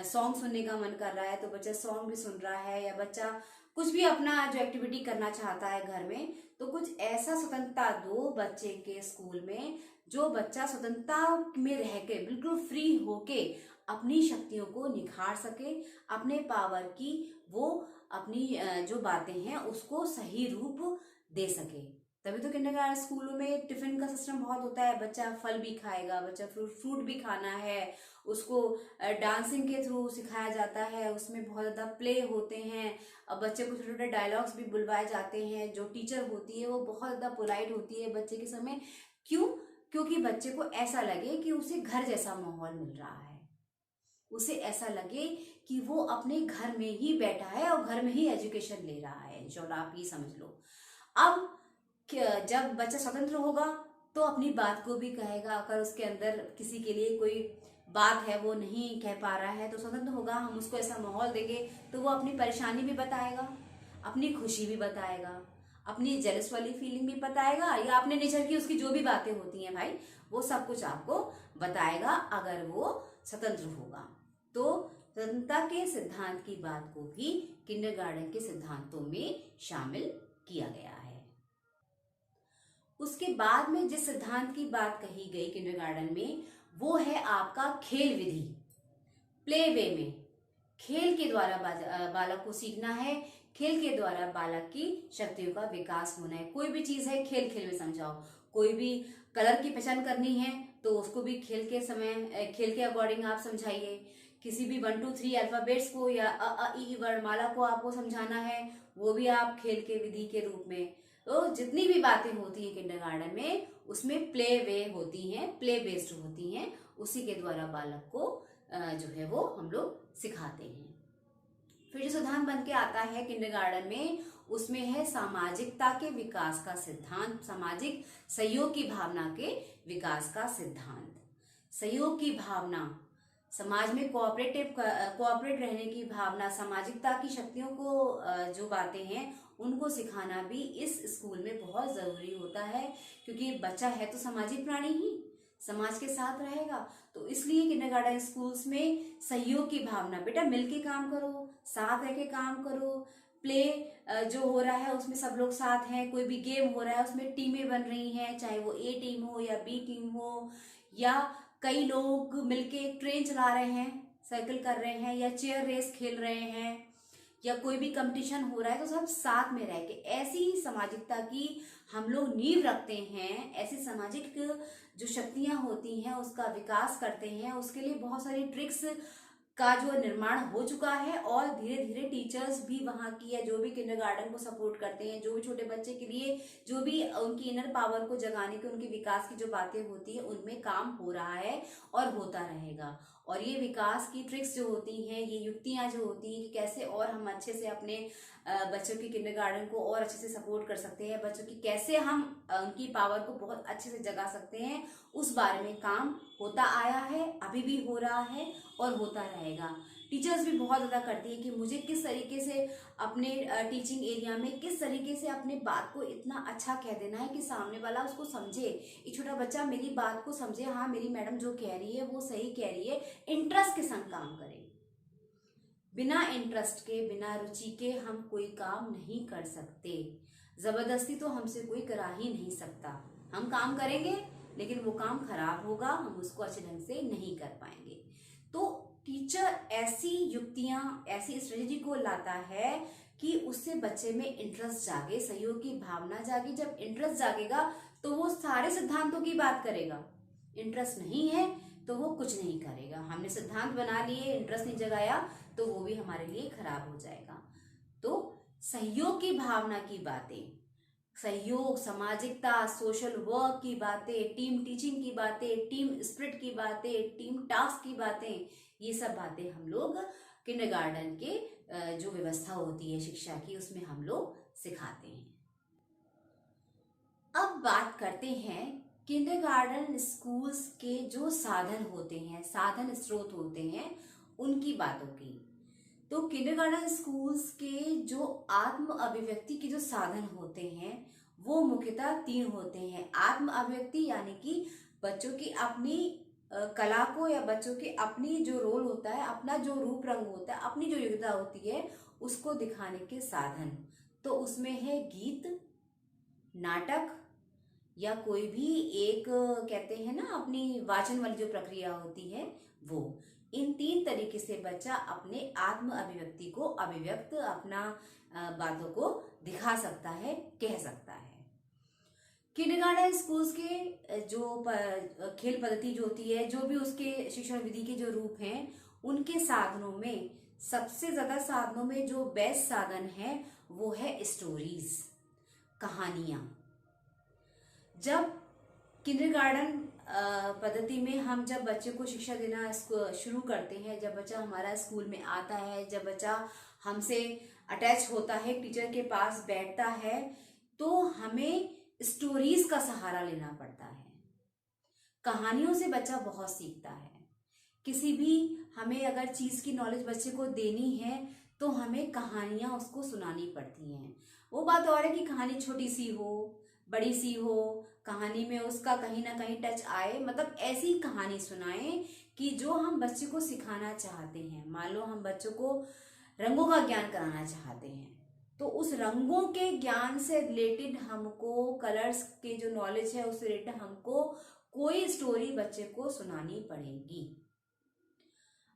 सॉन्ग सुनने का मन कर रहा है तो बच्चा सॉन्ग भी सुन रहा है, या बच्चा कुछ भी अपना जो एक्टिविटी करना चाहता है घर में, तो कुछ ऐसा स्वतंत्रता दो बच्चे के स्कूल में जो बच्चा स्वतंत्रता में रह के बिल्कुल फ्री होके अपनी शक्तियों को निखार सके, अपने पावर की वो अपनी जो बातें हैं उसको सही रूप दे सके। तभी तो किंडरगार्टन स्कूलों में टिफिन का सिस्टम बहुत होता है, बच्चा फल भी खाएगा, बच्चा फ्रूट भी खाना है, उसको डांसिंग के थ्रू सिखाया जाता है, उसमें बहुत ज़्यादा प्ले होते हैं, अब बच्चे को छोटे छोटे डायलॉग्स भी बुलवाए जाते हैं। जो टीचर होती है वो बहुत ज़्यादा पोलाइट होती है बच्चे के समय। क्यों? क्योंकि बच्चे को ऐसा लगे कि उसे घर जैसा माहौल मिल रहा है, उसे ऐसा लगे कि वो अपने घर में ही बैठा है और घर में ही एजुकेशन ले रहा है। जो आप ये समझ लो, अब जब बच्चा स्वतंत्र होगा तो अपनी बात को भी कहेगा। अगर उसके अंदर किसी के लिए कोई बात है वो नहीं कह पा रहा है तो स्वतंत्र होगा, हम उसको ऐसा माहौल देंगे तो वो अपनी परेशानी भी बताएगा, अपनी खुशी भी बताएगा, अपनी जेलस वाली फीलिंग भी बताएगा, या अपने नेचर की उसकी जो भी बातें होती हैं भाई, वो सब कुछ आपको बताएगा अगर वो स्वतंत्र होगा। तो स्वतंत्रता के सिद्धांत की बात को भी किंडरगार्टन के सिद्धांतों में शामिल किया गया है। उसके बाद में जिस सिद्धांत की बात कही गई किंडरगार्टन में, वो है आपका खेल विधि। प्ले वे में खेल के द्वारा बालक को सीखना है, खेल के द्वारा बालक की शक्तियों का विकास होना है। कोई भी चीज है खेल खेल में समझाओ। कोई भी कलर की पहचान करनी है तो उसको भी खेल के समय, खेल के अकॉर्डिंग आप समझाइए। किसी भी 1 2 3 अल्फाबेट्स को या अ आ इ ई वर्णमाला को आपको समझाना है, वो भी आप खेल के विधि के रूप में तो जितनी भी बातें होती हैं किंडरगार्टन में, उसमें प्ले वे होती हैं, प्ले बेस्ड होती हैं, उसी के द्वारा बालक को जो है वो हम लोग सिखाते हैं। फिर जो सिद्धांत बन के आता है किंडरगार्टन में, उसमें है सामाजिकता के विकास का सिद्धांत, सामाजिक सहयोग की भावना के विकास का सिद्धांत। सहयोग की भावना, समाज में कोऑपरेट रहने की भावना, सामाजिकता की शक्तियों को जो बातें हैं उनको सिखाना भी इस स्कूल में बहुत जरूरी होता है, क्योंकि बच्चा है तो सामाजिक प्राणी ही, समाज के साथ रहेगा। तो इसलिए किंडरगार्टन स्कूल्स में सहयोग की भावना, बेटा मिलके काम करो, साथ रह के काम करो, प्ले जो हो रहा है उसमें सब लोग साथ हैं, कोई भी गेम हो रहा है उसमें टीमें बन रही हैं, चाहे वो ए टीम हो या बी टीम हो, या कई लोग मिलके ट्रेन चला रहे हैं, साइकिल कर रहे हैं, या चेयर रेस खेल रहे हैं, या कोई भी कंपटीशन हो रहा है, तो सब साथ में रह के ऐसी सामाजिकता की हम लोग नींव रखते हैं, ऐसी सामाजिक जो शक्तियां होती हैं उसका विकास करते हैं। उसके लिए बहुत सारी ट्रिक्स का जो निर्माण हो चुका है, और धीरे धीरे टीचर्स भी वहाँ की या जो भी किंडरगार्टन को सपोर्ट करते हैं, जो भी छोटे बच्चे के लिए जो भी उनकी इनर पावर को जगाने के, उनके विकास की जो बातें होती है उनमें काम हो रहा है और होता रहेगा। और ये विकास की ट्रिक्स जो होती हैं, ये युक्तियां जो होती हैं कि कैसे और हम अच्छे से अपने बच्चों की किंडरगार्टन को और अच्छे से सपोर्ट कर सकते हैं, बच्चों की कैसे हम उनकी पावर को बहुत अच्छे से जगा सकते हैं, उस बारे में काम होता आया है, अभी भी हो रहा है और होता रहेगा। टीचर्स भी बहुत ज़्यादा करती है कि मुझे किस तरीके से अपने टीचिंग एरिया में किस तरीके से अपने बात को इतना अच्छा कह देना है कि सामने वाला उसको समझे, एक छोटा बच्चा मेरी बात को समझे, हाँ मेरी मैडम जो कह रही है वो सही कह रही है, इंटरेस्ट के संग काम करें। बिना इंटरेस्ट के, बिना रुचि के हम कोई काम नहीं कर सकते। जबरदस्ती तो हमसे कोई करा ही नहीं सकता। हम काम करेंगे लेकिन वो काम खराब होगा, हम उसको अच्छे ढंग से नहीं कर पाएंगे। तो टीचर ऐसी युक्तियां, ऐसी स्ट्रेटेजी को लाता है कि उससे बच्चे में इंटरेस्ट जागे, सहयोग की भावना जागे। जब इंटरेस्ट जागेगा तो वो सारे सिद्धांतों की बात करेगा। इंटरेस्ट नहीं है तो वो कुछ नहीं करेगा। हमने सिद्धांत बना लिए, इंटरेस्ट नहीं जगाया तो वो भी हमारे लिए खराब हो जाएगा। तो सहयोग की भावना की बातें, सहयोग, सामाजिकता, सोशल वर्क की बातें, टीम टीचिंग की बातें, टीम स्पिरिट की बातें, टीम टास्क की बातें, ये सब बातें हम लोग किंडरगार्टन के जो व्यवस्था होती है शिक्षा की, उसमें हम लोग सिखाते हैं। अब बात करते हैं किंडरगार्टन स्कूल्स के जो साधन होते हैं, साधन स्रोत होते हैं, उनकी बातों की। तो किंडरगार्टन स्कूल्स के जो आत्म अभिव्यक्ति के जो साधन होते हैं वो मुख्यतः 3 होते हैं। आत्म अभिव्यक्ति यानी कि बच्चों की अपनी कला को, या बच्चों की अपनी जो रोल होता है, अपना जो रूप रंग होता है, अपनी जो योग्यता होती है उसको दिखाने के साधन। तो उसमें है गीत, नाटक, या कोई भी एक कहते हैं ना अपनी वाचन वाली जो प्रक्रिया होती है वो। इन 3 तरीके से बच्चा अपने आत्म अभिव्यक्ति को अभिव्यक्त, अपना बातों को दिखा सकता है, कह सकता है। किंडरगार्टन स्कूल्स के जो खेल पद्धति जो होती है, जो भी उसके शिक्षण विधि के जो रूप हैं, उनके साधनों में सबसे ज्यादा साधनों में जो बेस्ट साधन है वो है स्टोरीज, कहानियां। जब किंडरगार्टन पद्धति में हम जब बच्चे को शिक्षा देना शुरू करते हैं, जब बच्चा हमारा स्कूल में आता है, जब बच्चा हमसे अटैच होता है, टीचर के पास बैठता है, तो हमें स्टोरीज का सहारा लेना पड़ता है। कहानियों से बच्चा बहुत सीखता है। किसी भी हमें अगर चीज की नॉलेज बच्चे को देनी है तो हमें कहानियां उसको सुनानी पड़ती हैं। वो बात और है कि कहानी छोटी सी हो, बड़ी सी हो, कहानी में उसका कहीं ना कहीं टच आए, मतलब ऐसी कहानी सुनाएं कि जो हम बच्चे को सिखाना चाहते हैं। मान लो हम बच्चों को रंगों का ज्ञान कराना चाहते हैं, तो उस रंगों के ज्ञान से रिलेटेड हमको, कलर्स के जो नॉलेज है उससे रिलेटेड हमको कोई स्टोरी बच्चे को सुनानी पड़ेगी।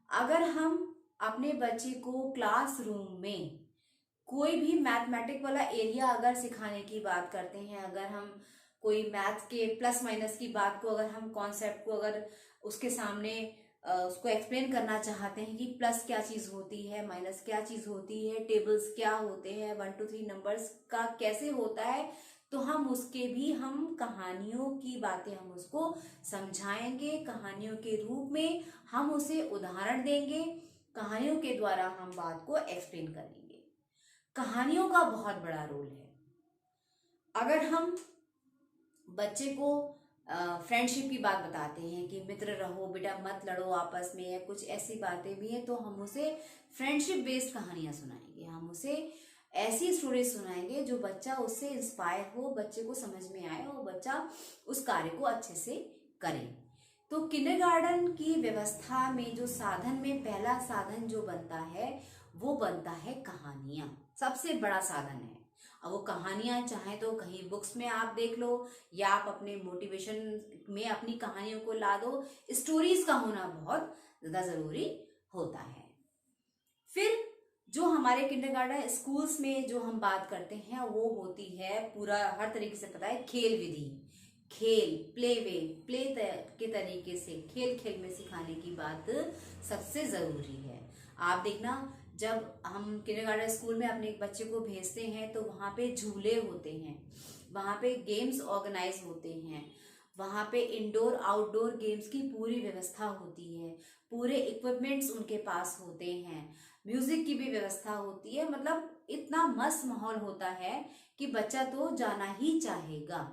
अगर हम अपने बच्चे को क्लासरूम में कोई भी मैथमेटिक वाला एरिया अगर सिखाने की बात करते हैं, अगर हम कोई मैथ के प्लस माइनस की बात को, अगर हम कॉन्सेप्ट को अगर उसके सामने उसको एक्सप्लेन करना चाहते हैं कि प्लस क्या चीज होती है, माइनस क्या चीज होती है, टेबल्स क्या होते हैं, 1 2 3 नंबर्स का कैसे होता है, तो हम उसके भी हम कहानियों की बातें हम उसको समझाएंगे, कहानियों के रूप में हम उसे उदाहरण देंगे, कहानियों के द्वारा हम बात को एक्सप्लेन करेंगे। कहानियों का बहुत बड़ा रोल है। अगर हम बच्चे को फ्रेंडशिप की बात बताते हैं कि मित्र रहो बेटा, मत लड़ो आपस में, या कुछ ऐसी बातें भी हैं, तो हम उसे फ्रेंडशिप बेस्ड कहानियां सुनाएंगे। हम उसे ऐसी स्टोरी सुनाएंगे जो बच्चा उससे इंस्पायर हो, बच्चे को समझ में आए और बच्चा उस कार्य को अच्छे से करे। तो किंडरगार्टन की व्यवस्था में जो साधन में पहला साधन जो बनता है वो बनता है कहानियां। सबसे बड़ा साधन है। अब वो कहानियां चाहे तो कहीं बुक्स में आप देख लो, या आप अपने मोटिवेशन में अपनी कहानियों को ला दो। स्टोरीज का होना बहुत ज्यादा जरूरी होता है। फिर जो हमारे किंडरगार्टन स्कूल्स में जो हम बात करते हैं वो होती है, पूरा हर तरीके से पता है, खेल विधि। खेल, प्ले के तरीके से खेल खेल में सिखाने की बात सबसे जरूरी है। आप देखना, जब हम किंडरगार्टन स्कूल में अपने बच्चे को भेजते हैं तो वहाँ पे झूले होते हैं, वहाँ पे गेम्स ऑर्गेनाइज होते हैं, वहाँ पे इंडोर आउटडोर गेम्स की पूरी व्यवस्था होती है, पूरे इक्विपमेंट्स उनके पास होते हैं, म्यूजिक की भी व्यवस्था होती है। मतलब इतना मस्त माहौल होता है कि बच्चा तो जाना ही चाहेगा।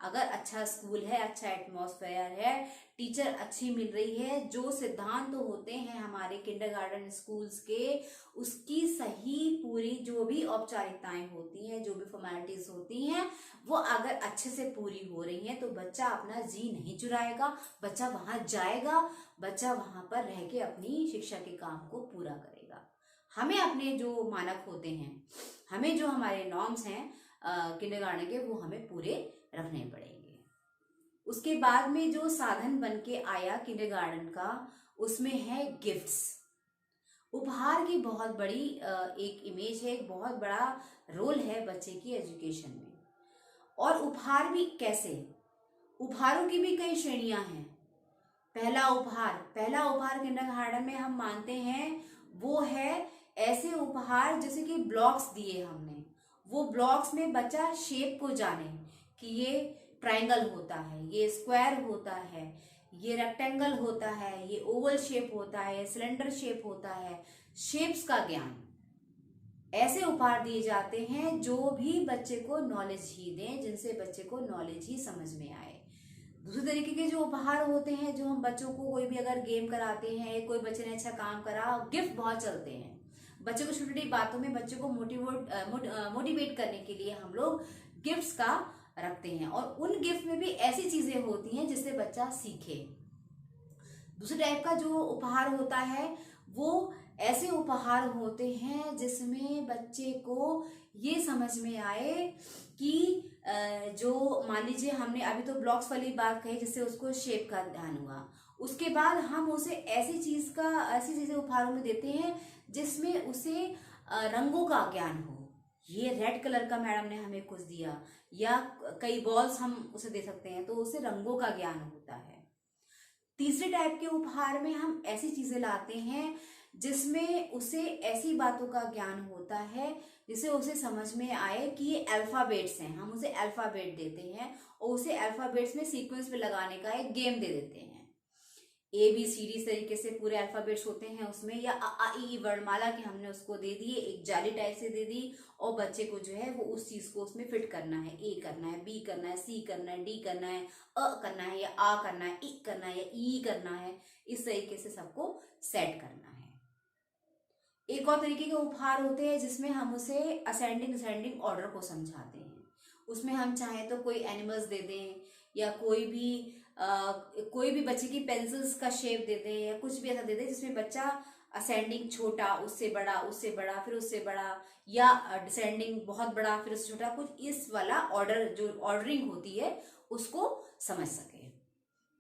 अगर अच्छा स्कूल है, अच्छा एटमॉस्फेयर है, टीचर अच्छी मिल रही है, जो सिद्धांत तो होते हैं हमारे किंडरगार्टन स्कूल्स के, उसकी सही पूरी जो भी औपचारिकताएं होती हैं, जो भी फॉर्मेलिटीज होती हैं, वो अगर अच्छे से पूरी हो रही हैं तो बच्चा अपना जी नहीं चुराएगा, बच्चा वहां जाएगा, बच्चा वहां पर रह के अपनी शिक्षा के काम को पूरा करेगा। हमें अपने जो मानक होते हैं, हमें जो हमारे नॉर्म्स हैं किंडरगार्टन के, वो हमें पूरे रखने पड़ेंगे। उसके बाद में जो साधन बन के आया किंडरगार्टन का, उसमें है गिफ्ट्स। उपहार की बहुत बड़ी एक इमेज है, एक बहुत बड़ा रोल है बच्चे की एजुकेशन में। और उपहार भी कैसे, उपहारों की भी कई श्रेणियां हैं। पहला उपहार किंडरगार्टन में हम मानते हैं वो है ऐसे उपहार जैसे कि ब्लॉक्स दिए हमने, वो ब्लॉक्स में बच्चा शेप को जाने कि ये ट्रायंगल होता है, ये स्क्वायर होता है, ये रेक्टेंगल होता है, ये ओवल शेप होता है, सिलेंडर शेप होता है, शेप्स का ज्ञान। ऐसे उपहार दिए जाते हैं जो भी बच्चे को नॉलेज ही दें, जिनसे बच्चे को नॉलेज ही समझ में आए। दूसरे तरीके के जो उपहार होते हैं, जो हम बच्चों को कोई भी अगर गेम कराते हैं, कोई बच्चे ने अच्छा काम करा, गिफ्ट बहुत चलते हैं। बच्चे को छोटी छोटी बातों में बच्चे को मोटिवेट करने के लिए हम लोग गिफ्ट्स का रखते हैं, और उन गिफ्ट में भी ऐसी चीजें होती हैं जिससे बच्चा सीखे। दूसरे टाइप का जो उपहार होता है वो ऐसे उपहार होते हैं जिसमें बच्चे को ये समझ में आए कि जो मान लीजिए हमने अभी तो ब्लॉक्स वाली बात कही जिससे उसको शेप का ध्यान हुआ, उसके बाद हम उसे ऐसी चीजें उपहारों में देते हैं जिसमें उसे रंगों का ज्ञान हो। ये रेड कलर का मैडम ने हमें कुछ दिया, या कई बॉल्स हम उसे दे सकते हैं, तो उसे रंगों का ज्ञान होता है। तीसरे टाइप के उपहार में हम ऐसी चीजें लाते हैं जिसमें उसे ऐसी बातों का ज्ञान होता है जिसे उसे समझ में आए कि ये अल्फाबेट्स हैं। हम उसे अल्फाबेट देते हैं और उसे अल्फाबेट्स में सीक्वेंस में लगाने का एक गेम दे देते हैं। ABCD तरीके से पूरे अल्फाबेट्स होते हैं उसमें, या A वर्णमाला की हमने उसको दे दी, एक जाली टाइप से दे दी, और बच्चे को जो है वो उस चीज को उसमें फिट करना है। A करना है, B करना है, C करना है, D करना है, अ करना है, या आ करना है, ई करना है, या ई करना है। इस तरीके से सबको सेट करना है। एक और तरीके के उपहार होते हैं जिसमें हम उसे असेंडिंग ऑर्डर को समझाते हैं। उसमें हम चाहे तो कोई एनिमल्स दे दें, या कोई भी बच्चे की पेंसिल्स का शेप दे दें, या कुछ भी ऐसा दे दें जिसमें बच्चा असेंडिंग छोटा, उससे बड़ा, उससे बड़ा, फिर उससे बड़ा, या डिसेंडिंग बहुत बड़ा, फिर उससे छोटा, कुछ इस वाला ऑर्डर जो ऑर्डरिंग होती है उसको समझ सके।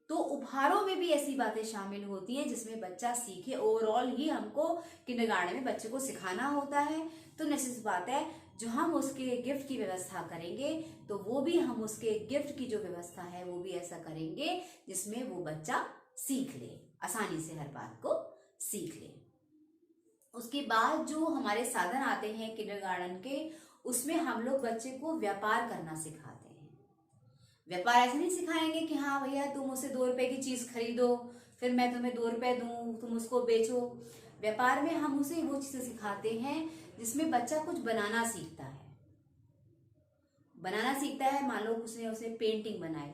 तो उपहारों में भी ऐसी बातें शामिल होती हैं जिसमें बच्चा सीखे। ओवरऑल ही हमको किंडरगार्टन में बच्चे को सिखाना होता है। तो निश्चित बात है जो हम उसके गिफ्ट की व्यवस्था करेंगे तो वो भी हम उसके गिफ्ट की जो व्यवस्था है वो भी ऐसा करेंगे जिसमें वो बच्चा सीख ले, आसानी से हर बात को सीख ले। उसके बाद जो हमारे साधन आते हैं किंडरगार्टन के, उसमें हम लोग बच्चे को व्यापार करना सिखाते हैं। व्यापार ऐसे नहीं सिखाएंगे कि हाँ भैया तुम मुझसे 2 रुपए की चीज खरीदो, फिर मैं तुम्हें 2 रुपए दूं, तुम उसको बेचो। व्यापार में हम उसे वो चीजें सिखाते हैं जिसमें बच्चा कुछ बनाना सीखता है। बनाना सीखता है, मान लो उसने उसने पेंटिंग बनाई,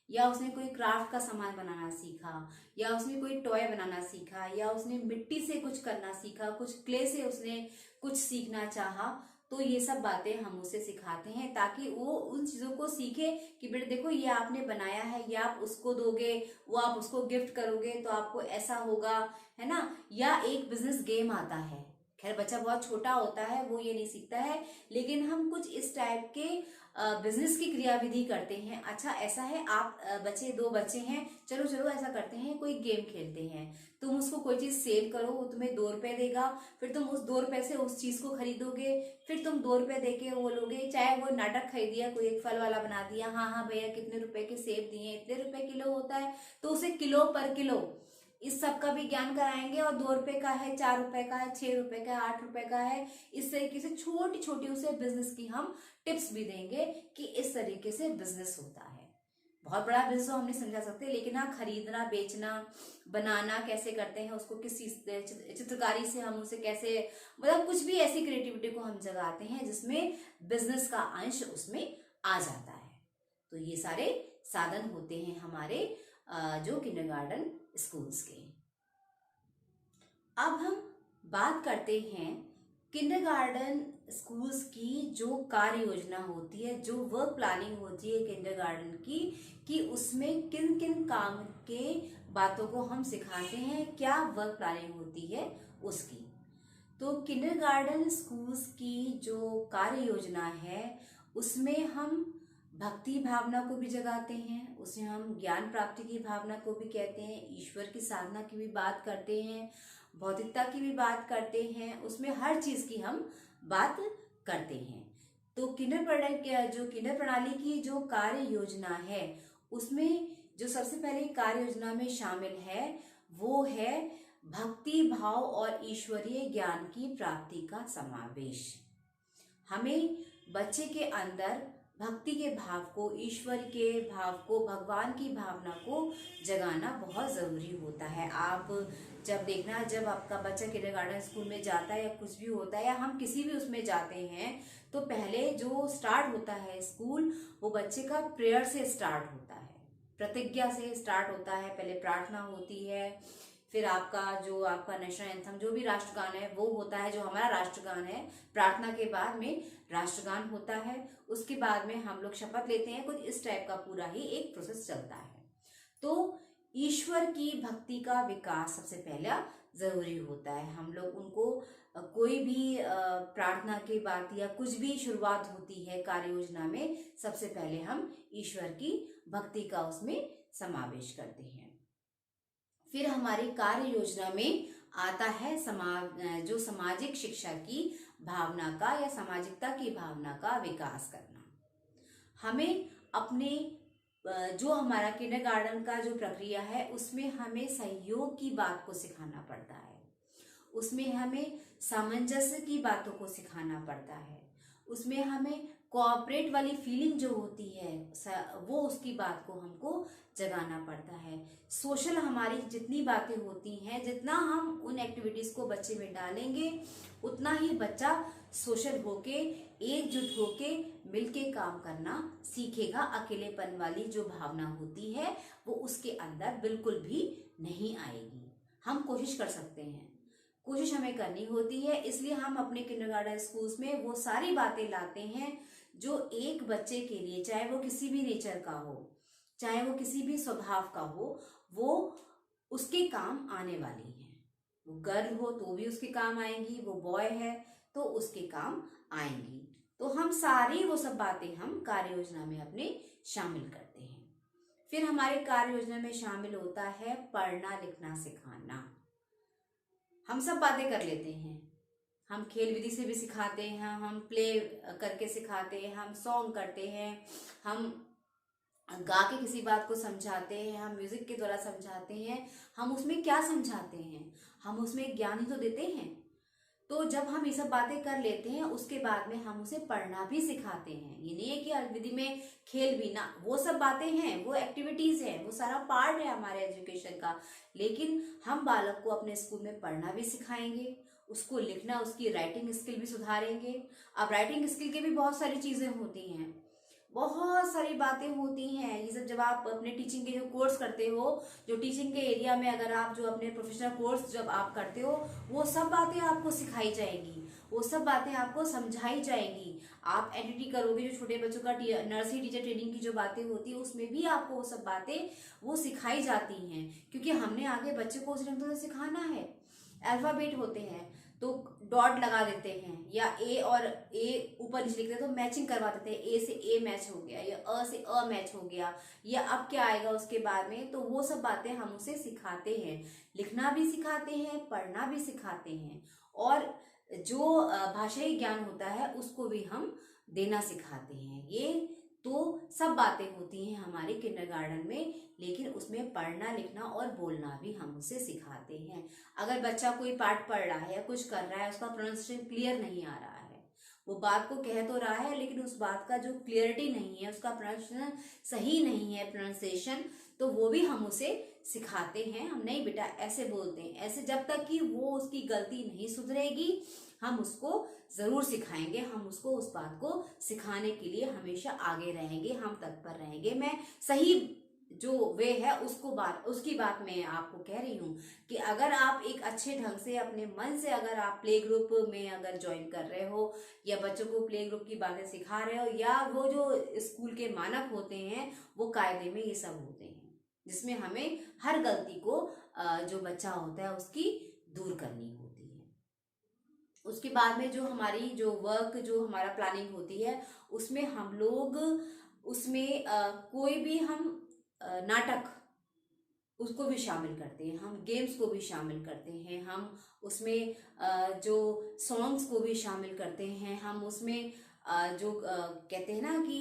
या उसने कोई क्राफ्ट का सामान बनाना सीखा, या उसने कोई टॉय बनाना सीखा, या उसने मिट्टी से कुछ करना सीखा, कुछ क्ले से उसने कुछ सीखना चाहा। तो ये सब बातें हम उसे सिखाते हैं ताकि वो उन चीजों को सीखे कि बेटा देखो ये आपने बनाया है, ये आप उसको दोगे, वो आप उसको गिफ्ट करोगे तो आपको ऐसा होगा, है ना। या एक बिजनेस गेम आता है, खैर बच्चा बहुत छोटा होता है वो ये नहीं सीखता है, लेकिन हम कुछ इस टाइप के बिजनेस की क्रियाविधि करते हैं। अच्छा ऐसा है, आप बच्चे 2 बच्चे हैं, चलो चलो ऐसा करते हैं कोई गेम खेलते हैं, तुम उसको कोई चीज सेल करो, वो तुम्हें 2 रुपए देगा, फिर तुम उस 2 रुपए से उस चीज को खरीदोगे, फिर तुम 2 रुपए देके वो लोगे, चाहे वो नाटक खरीद दिया, कोई एक फल वाला बना दिया, हाँ हाँ भैया कितने रुपए के सेब दिए, इतने रुपए किलो होता है, तो उसे किलो पर किलो इस सब का भी ज्ञान कराएंगे। और 2 रुपए का है, 4 रुपए का है, 6 रुपए का है, 8 रुपए का है, इस तरीके से छोटी छोटी उसे बिजनेस की हम टिप्स भी देंगे कि इस तरीके से बिजनेस होता है। बहुत बड़ा बिजनेस तो हम नहीं समझा सकते, लेकिन हाँ खरीदना, बेचना, बनाना कैसे करते हैं उसको, किस चित्रकारी से हम उसे कैसे, मतलब कुछ भी ऐसी क्रिएटिविटी को हम जगाते हैं जिसमें बिजनेस का अंश उसमें आ जाता है। तो ये सारे साधन होते हैं हमारे जो किंडरगार्टन स्कूल्स के। अब हम बात करते हैं किंडरगार्टन स्कूल्स की जो कार्य योजना होती है, जो वर्क प्लानिंग होती है किंडरगार्टन की, कि उसमें किन किन काम के बातों को हम सिखाते हैं, क्या वर्क प्लानिंग होती है उसकी। तो किंडरगार्टन स्कूल्स की जो कार्य योजना है उसमें हम भक्ति भावना को भी जगाते हैं, उसमें हम ज्ञान प्राप्ति की भावना को भी कहते हैं, ईश्वर की साधना की भी बात करते हैं, भौतिकता की भी बात करते हैं, उसमें हर चीज की हम बात करते हैं। तो किंडर प्रणाली की जो कार्य योजना है उसमें जो सबसे पहले कार्य योजना में शामिल है वो है भक्ति भाव और ईश्वरीय ज्ञान की प्राप्ति का समावेश। हमें बच्चे के अंदर भक्ति के भाव को, ईश्वर के भाव को, भगवान की भावना को जगाना बहुत जरूरी होता है। आप जब देखना, जब आपका बच्चा किंडरगार्टन स्कूल में जाता है या कुछ भी होता है या हम किसी भी उसमें जाते हैं, तो पहले जो स्टार्ट होता है स्कूल, वो बच्चे का प्रेयर से स्टार्ट होता है, प्रतिज्ञा से स्टार्ट होता है। पहले प्रार्थना होती है, फिर आपका नेशनल एंथम जो भी राष्ट्रगान है वो होता है, जो हमारा राष्ट्रगान है। प्रार्थना के बाद में राष्ट्रगान होता है, उसके बाद में हम लोग शपथ लेते हैं, कुछ इस टाइप का पूरा ही एक प्रोसेस चलता है। तो ईश्वर की भक्ति का विकास सबसे पहला जरूरी होता है। हम लोग उनको कोई भी प्रार्थना की बात या कुछ भी शुरुआत होती है कार्य योजना में, सबसे पहले हम ईश्वर की भक्ति का उसमें समावेश करते हैं। फिर हमारी कार्य योजना में आता है जो सामाजिक शिक्षा की भावना का या सामाजिकता की भावना का विकास करना। हमें अपने जो हमारा किंडरगार्टन का जो प्रक्रिया है उसमें हमें सहयोग की बात को सिखाना पड़ता है, उसमें हमें सामंजस्य की बातों को सिखाना पड़ता है, उसमें हमें कोऑपरेट वाली फीलिंग जो होती है वो उसकी बात को हमको जगाना पड़ता है। सोशल हमारी जितनी बातें होती हैं, जितना हम उन एक्टिविटीज को बच्चे में डालेंगे उतना ही बच्चा सोशल होके, एकजुट होके, मिलके काम करना सीखेगा। अकेलेपन वाली जो भावना होती है वो उसके अंदर बिल्कुल भी नहीं आएगी। हम कोशिश कर सकते हैं, कोशिश हमें करनी होती है, इसलिए हम अपने किंडरगार्टन स्कूल्स में वो सारी बातें लाते हैं जो एक बच्चे के लिए, चाहे वो किसी भी नेचर का हो, चाहे वो किसी भी स्वभाव का हो, वो उसके काम आने वाली है। वो गर्ल हो तो भी उसके काम आएंगी, वो बॉय है तो उसके काम आएंगी। तो हम सारी वो सब बातें हम कार्य योजना में अपने शामिल करते हैं। फिर हमारे कार्य योजना में शामिल होता है पढ़ना लिखना सिखाना। हम सब बातें कर लेते हैं, हम खेल विधि से भी सिखाते हैं, हम प्ले करके सिखाते हैं, हम सॉन्ग करते हैं, हम गा के किसी बात को समझाते हैं, हम म्यूजिक के द्वारा समझाते हैं। हम उसमें क्या समझाते हैं, हम उसमें ज्ञान ही तो देते हैं। तो जब हम ये सब बातें कर लेते हैं उसके बाद में हम उसे पढ़ना भी सिखाते हैं। ये नहीं है कि अल्पविधि में खेल भी ना, वो सब बातें हैं, वो एक्टिविटीज हैं, वो सारा पार्ट है हमारे एजुकेशन का। लेकिन हम बालक को अपने स्कूल में पढ़ना भी सिखाएंगे, उसको लिखना, उसकी राइटिंग स्किल भी सुधारेंगे। अब राइटिंग स्किल की भी बहुत सारी चीजें होती हैं, बहुत सारी बातें होती हैं। ये सब जब आप अपने टीचिंग के जो कोर्स करते हो, जो टीचिंग के एरिया में अगर आप जो अपने प्रोफेशनल कोर्स जब आप करते हो, वो सब बातें आपको सिखाई जाएंगी, वो सब बातें आपको समझाई जाएंगी। आप एनटीटी करोगे, जो छोटे बच्चों का नर्सरी टीचर ट्रेनिंग की जो बातें होती है उसमें भी आपको वो सब बातें वो सिखाई जाती हैं, क्योंकि हमने आगे बच्चे को उस ढंग से सिखाना है। अल्फाबेट होते हैं तो डॉट लगा देते हैं, या ए और ए ऊपर नीचे लिखते हैं तो मैचिंग करवा देते हैं, ए से ए मैच हो गया या अ से अ मैच हो गया, या अब क्या आएगा उसके बाद में। तो वो सब बातें हम उसे सिखाते हैं, लिखना भी सिखाते हैं, पढ़ना भी सिखाते हैं, और जो भाषाई ज्ञान होता है उसको भी हम देना सिखाते हैं। ये तो सब बातें होती हैं हमारे किंडरगार्टन में, लेकिन उसमें पढ़ना, लिखना और बोलना भी हम उसे सिखाते हैं। अगर बच्चा कोई पाठ पढ़ रहा है या कुछ कर रहा है, उसका प्रोनाउंसिएशन क्लियर नहीं आ रहा है, वो बात को कह तो रहा है लेकिन उस बात का जो क्लियरिटी नहीं है, उसका प्रोनाउंसिएशन सही नहीं है, प्रोनाउंसिएशन, तो वो भी हम उसे सिखाते हैं। हम नहीं बेटा ऐसे बोलते हैं, ऐसे, जब तक कि वो उसकी गलती नहीं सुधरेगी हम उसको जरूर सिखाएंगे, हम उसको उस बात को सिखाने के लिए हमेशा आगे रहेंगे, हम तत्पर रहेंगे। मैं सही जो वे है उसकी बात मैं आपको कह रही हूँ कि अगर आप एक अच्छे ढंग से अपने मन से अगर आप प्ले ग्रुप में अगर ज्वाइन कर रहे हो, या बच्चों को प्ले ग्रुप की बातें सिखा रहे हो, या वो जो स्कूल के मानक होते हैं वो कायदे में ये सब होते हैं, जिसमें हमें हर गलती को जो बच्चा होता है उसकी दूर करनी होती है। उसके बाद में जो हमारी जो वर्क जो हमारा प्लानिंग होती है उसमें हम लोग उसमें कोई भी हम नाटक उसको भी शामिल करते हैं, हम गेम्स को भी शामिल करते हैं, हम उसमें जो सॉन्ग्स को भी शामिल करते हैं, हम उसमें जो कहते हैं ना कि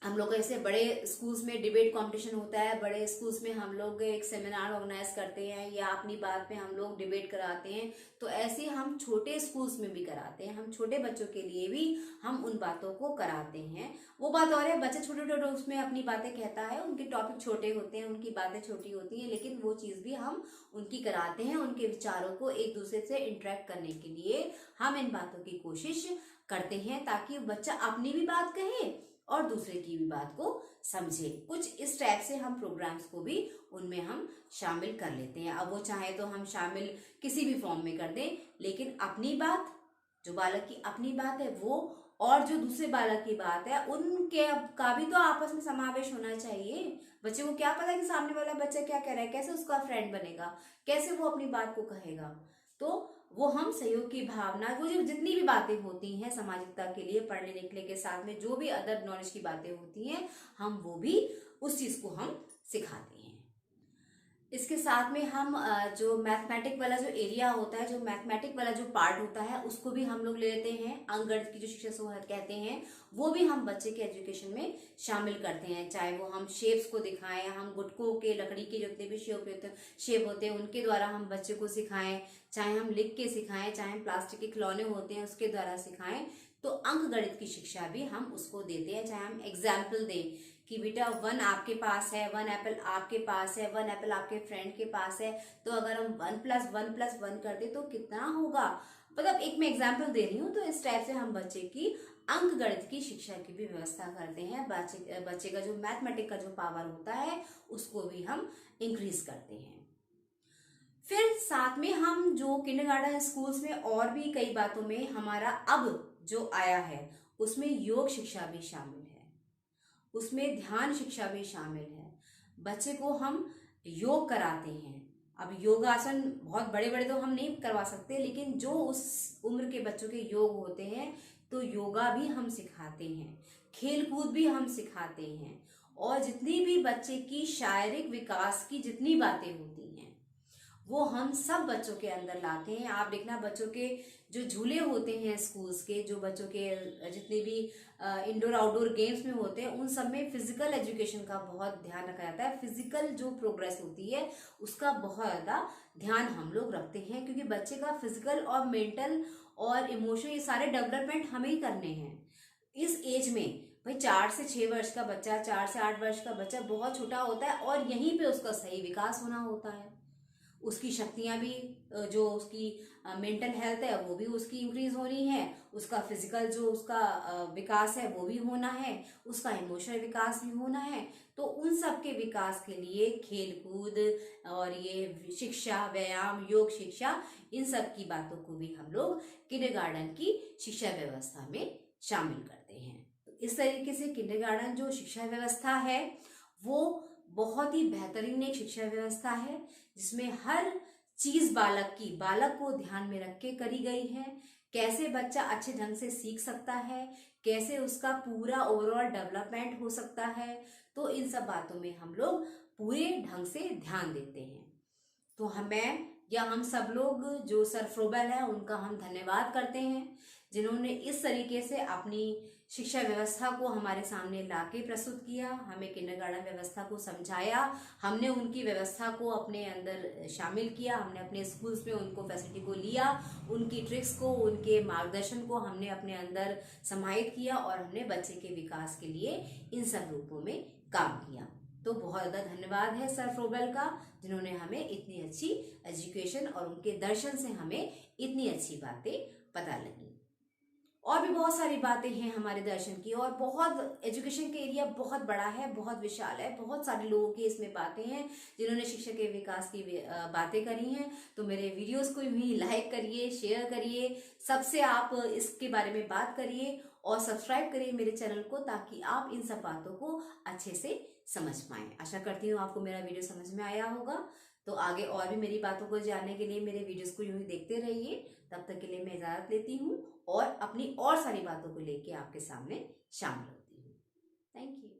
हम लोग ऐसे बड़े स्कूल्स में डिबेट कंपटीशन होता है, बड़े स्कूल्स में हम लोग एक सेमिनार ऑर्गेनाइज करते हैं या अपनी बात पे हम लोग डिबेट कराते हैं, तो ऐसे हम छोटे स्कूल्स में भी कराते हैं। हम छोटे बच्चों के लिए भी हम उन बातों को कराते हैं। वो बात और है, बच्चे छोटे छोटे उसमें अपनी बातें कहता है, उनके टॉपिक छोटे होते हैं, उनकी बातें छोटी होती हैं, लेकिन वो चीज़ भी हम उनकी कराते हैं। उनके विचारों को एक दूसरे से इंटरेक्ट करने के लिए हम इन बातों की कोशिश करते हैं, ताकि बच्चा अपनी भी बात कहे और दूसरे की भी बात को समझे। कुछ इस टाइप से हम प्रोग्राम्स को भी उनमें हम शामिल कर लेते हैं। अब वो चाहे तो हम शामिल किसी भी फॉर्म में कर दें, लेकिन अपनी बात, जो बालक की अपनी बात है वो, और जो दूसरे बालक की बात है उनके का भी तो आपस में समावेश होना चाहिए। बच्चे को क्या पता कि सामने वाला बच्चा क्या कह रहा है, कैसे उसका फ्रेंड बनेगा, कैसे वो अपनी बात को कहेगा। तो वो हम सहयोग की भावना, वो जो जितनी भी बातें होती हैं सामाजिकता के लिए, पढ़ने लिखने के साथ में जो भी अदर नॉलेज की बातें होती हैं, हम वो भी उस चीज को हम सिखाते हैं। इसके साथ में हम जो मैथमेटिक वाला जो एरिया होता है, जो मैथमेटिक वाला जो पार्ट होता है, उसको भी हम लोग ले लेते हैं। अंकगणित की जो शिक्षा कहते हैं वो भी हम बच्चे के एजुकेशन में शामिल करते हैं। चाहे वो हम शेप्स को दिखाएं, हम गुटकों के, लकड़ी के जितने भी शेप होते हैं उनके द्वारा हम बच्चे को सिखाएं, चाहे हम लिख के सिखाएं, चाहे प्लास्टिक के खिलौने होते हैं उसके द्वारा सिखाएं। तो अंकगणित की शिक्षा भी हम उसको देते हैं। चाहे हम एग्जाम्पल दें कि बेटा 1 आपके पास है, 1 एप्पल आपके पास है, 1 एप्पल आपके फ्रेंड के पास है, तो अगर हम 1 + 1 + 1 कर दे तो कितना होगा। मतलब एक मैं एग्जाम्पल दे रही हूँ। तो इस टाइप से हम बच्चे की अंकगणित की शिक्षा की भी व्यवस्था करते हैं। बच्चे का जो मैथमेटिक का जो पावर होता है उसको भी हम इंक्रीज करते हैं। फिर साथ में हम जो किंडरगार्टन स्कूल्स में और भी कई बातों में हमारा अब जो आया है उसमें योग शिक्षा भी शामिल है, उसमें ध्यान शिक्षा भी शामिल है। बच्चे को हम योग कराते हैं। अब योगासन बहुत बड़े बड़े तो हम नहीं करवा सकते, लेकिन जो उस उम्र के बच्चों के योग होते हैं तो योगा भी हम सिखाते हैं, खेल कूद भी हम सिखाते हैं, और जितनी भी बच्चे की शारीरिक विकास की जितनी बातें होती हैं वो हम सब बच्चों के अंदर लाते हैं। आप देखना बच्चों के जो झूले होते हैं स्कूल्स के, जो बच्चों के जितने भी इंडोर आउटडोर गेम्स में होते हैं, उन सब में फिजिकल एजुकेशन का बहुत ध्यान रखा जाता है। फिजिकल जो प्रोग्रेस होती है उसका बहुत ज़्यादा ध्यान हम लोग रखते हैं, क्योंकि बच्चे का फिजिकल और मेंटल और इमोशनल ये सारे डेवलपमेंट हमें ही करने हैं इस एज में। भाई 4 से 6 वर्ष का बच्चा, 4 से 8 वर्ष का बच्चा बहुत छोटा होता है और यहीं पे उसका सही विकास होना होता है। उसकी शक्तियां भी, जो उसकी मेंटल हेल्थ है वो भी उसकी इंक्रीज होनी है, उसका फिजिकल जो उसका विकास है वो भी होना है, उसका इमोशनल विकास भी होना है। तो उन सब के विकास के लिए खेल कूद और ये शिक्षा, व्यायाम, योग शिक्षा, इन सब की बातों को भी हम लोग किंडरगार्टन की शिक्षा व्यवस्था में शामिल करते हैं। तो इस तरीके से किंडरगार्टन जो शिक्षा व्यवस्था है वो बहुत ही बेहतरीन एक शिक्षा व्यवस्था है, जिसमें हर चीज बालक को ध्यान में रख के करी गई है। कैसे बच्चा अच्छे ढंग से सीख सकता है, कैसे उसका पूरा ओवरऑल डेवलपमेंट हो सकता है, तो इन सब बातों में हम लोग पूरे ढंग से ध्यान देते हैं। तो हमें या हम सब लोग जो सर फ्रोबेल है उनका हम धन्यवाद करते हैं, जिन्होंने इस तरीके से अपनी शिक्षा व्यवस्था को हमारे सामने लाके प्रस्तुत किया, हमें किंडरगार्टन व्यवस्था को समझाया, हमने उनकी व्यवस्था को अपने अंदर शामिल किया, हमने अपने स्कूल्स में उनको फैसिलिटी को लिया, उनकी ट्रिक्स को, उनके मार्गदर्शन को हमने अपने अंदर समाहित किया और हमने बच्चे के विकास के लिए इन सब रूपों में काम किया। तो बहुत ज़्यादा धन्यवाद है सर फ्रोबेल का, जिन्होंने हमें इतनी अच्छी एजुकेशन और उनके दर्शन से हमें इतनी अच्छी बातें पता लगी। और भी बहुत सारी बातें हैं हमारे दर्शन की, और बहुत एजुकेशन के एरिया बहुत बड़ा है, बहुत विशाल है, बहुत सारे लोगों की इसमें बातें हैं जिन्होंने शिक्षा के विकास की बातें करी हैं। तो मेरे वीडियोस को भी लाइक करिए, शेयर करिए, सबसे आप इसके बारे में बात करिए और सब्सक्राइब करिए मेरे चैनल को, ताकि आप इन सब बातों को अच्छे से समझ पाएं। आशा करती हूँ आपको मेरा वीडियो समझ में आया होगा। तो आगे और भी मेरी बातों को जानने के लिए मेरे वीडियोस को यूं ही देखते रहिए। तब तक के लिए मैं इजाजत लेती हूँ और अपनी और सारी बातों को लेके आपके सामने शामिल होती हूँ। Thank you.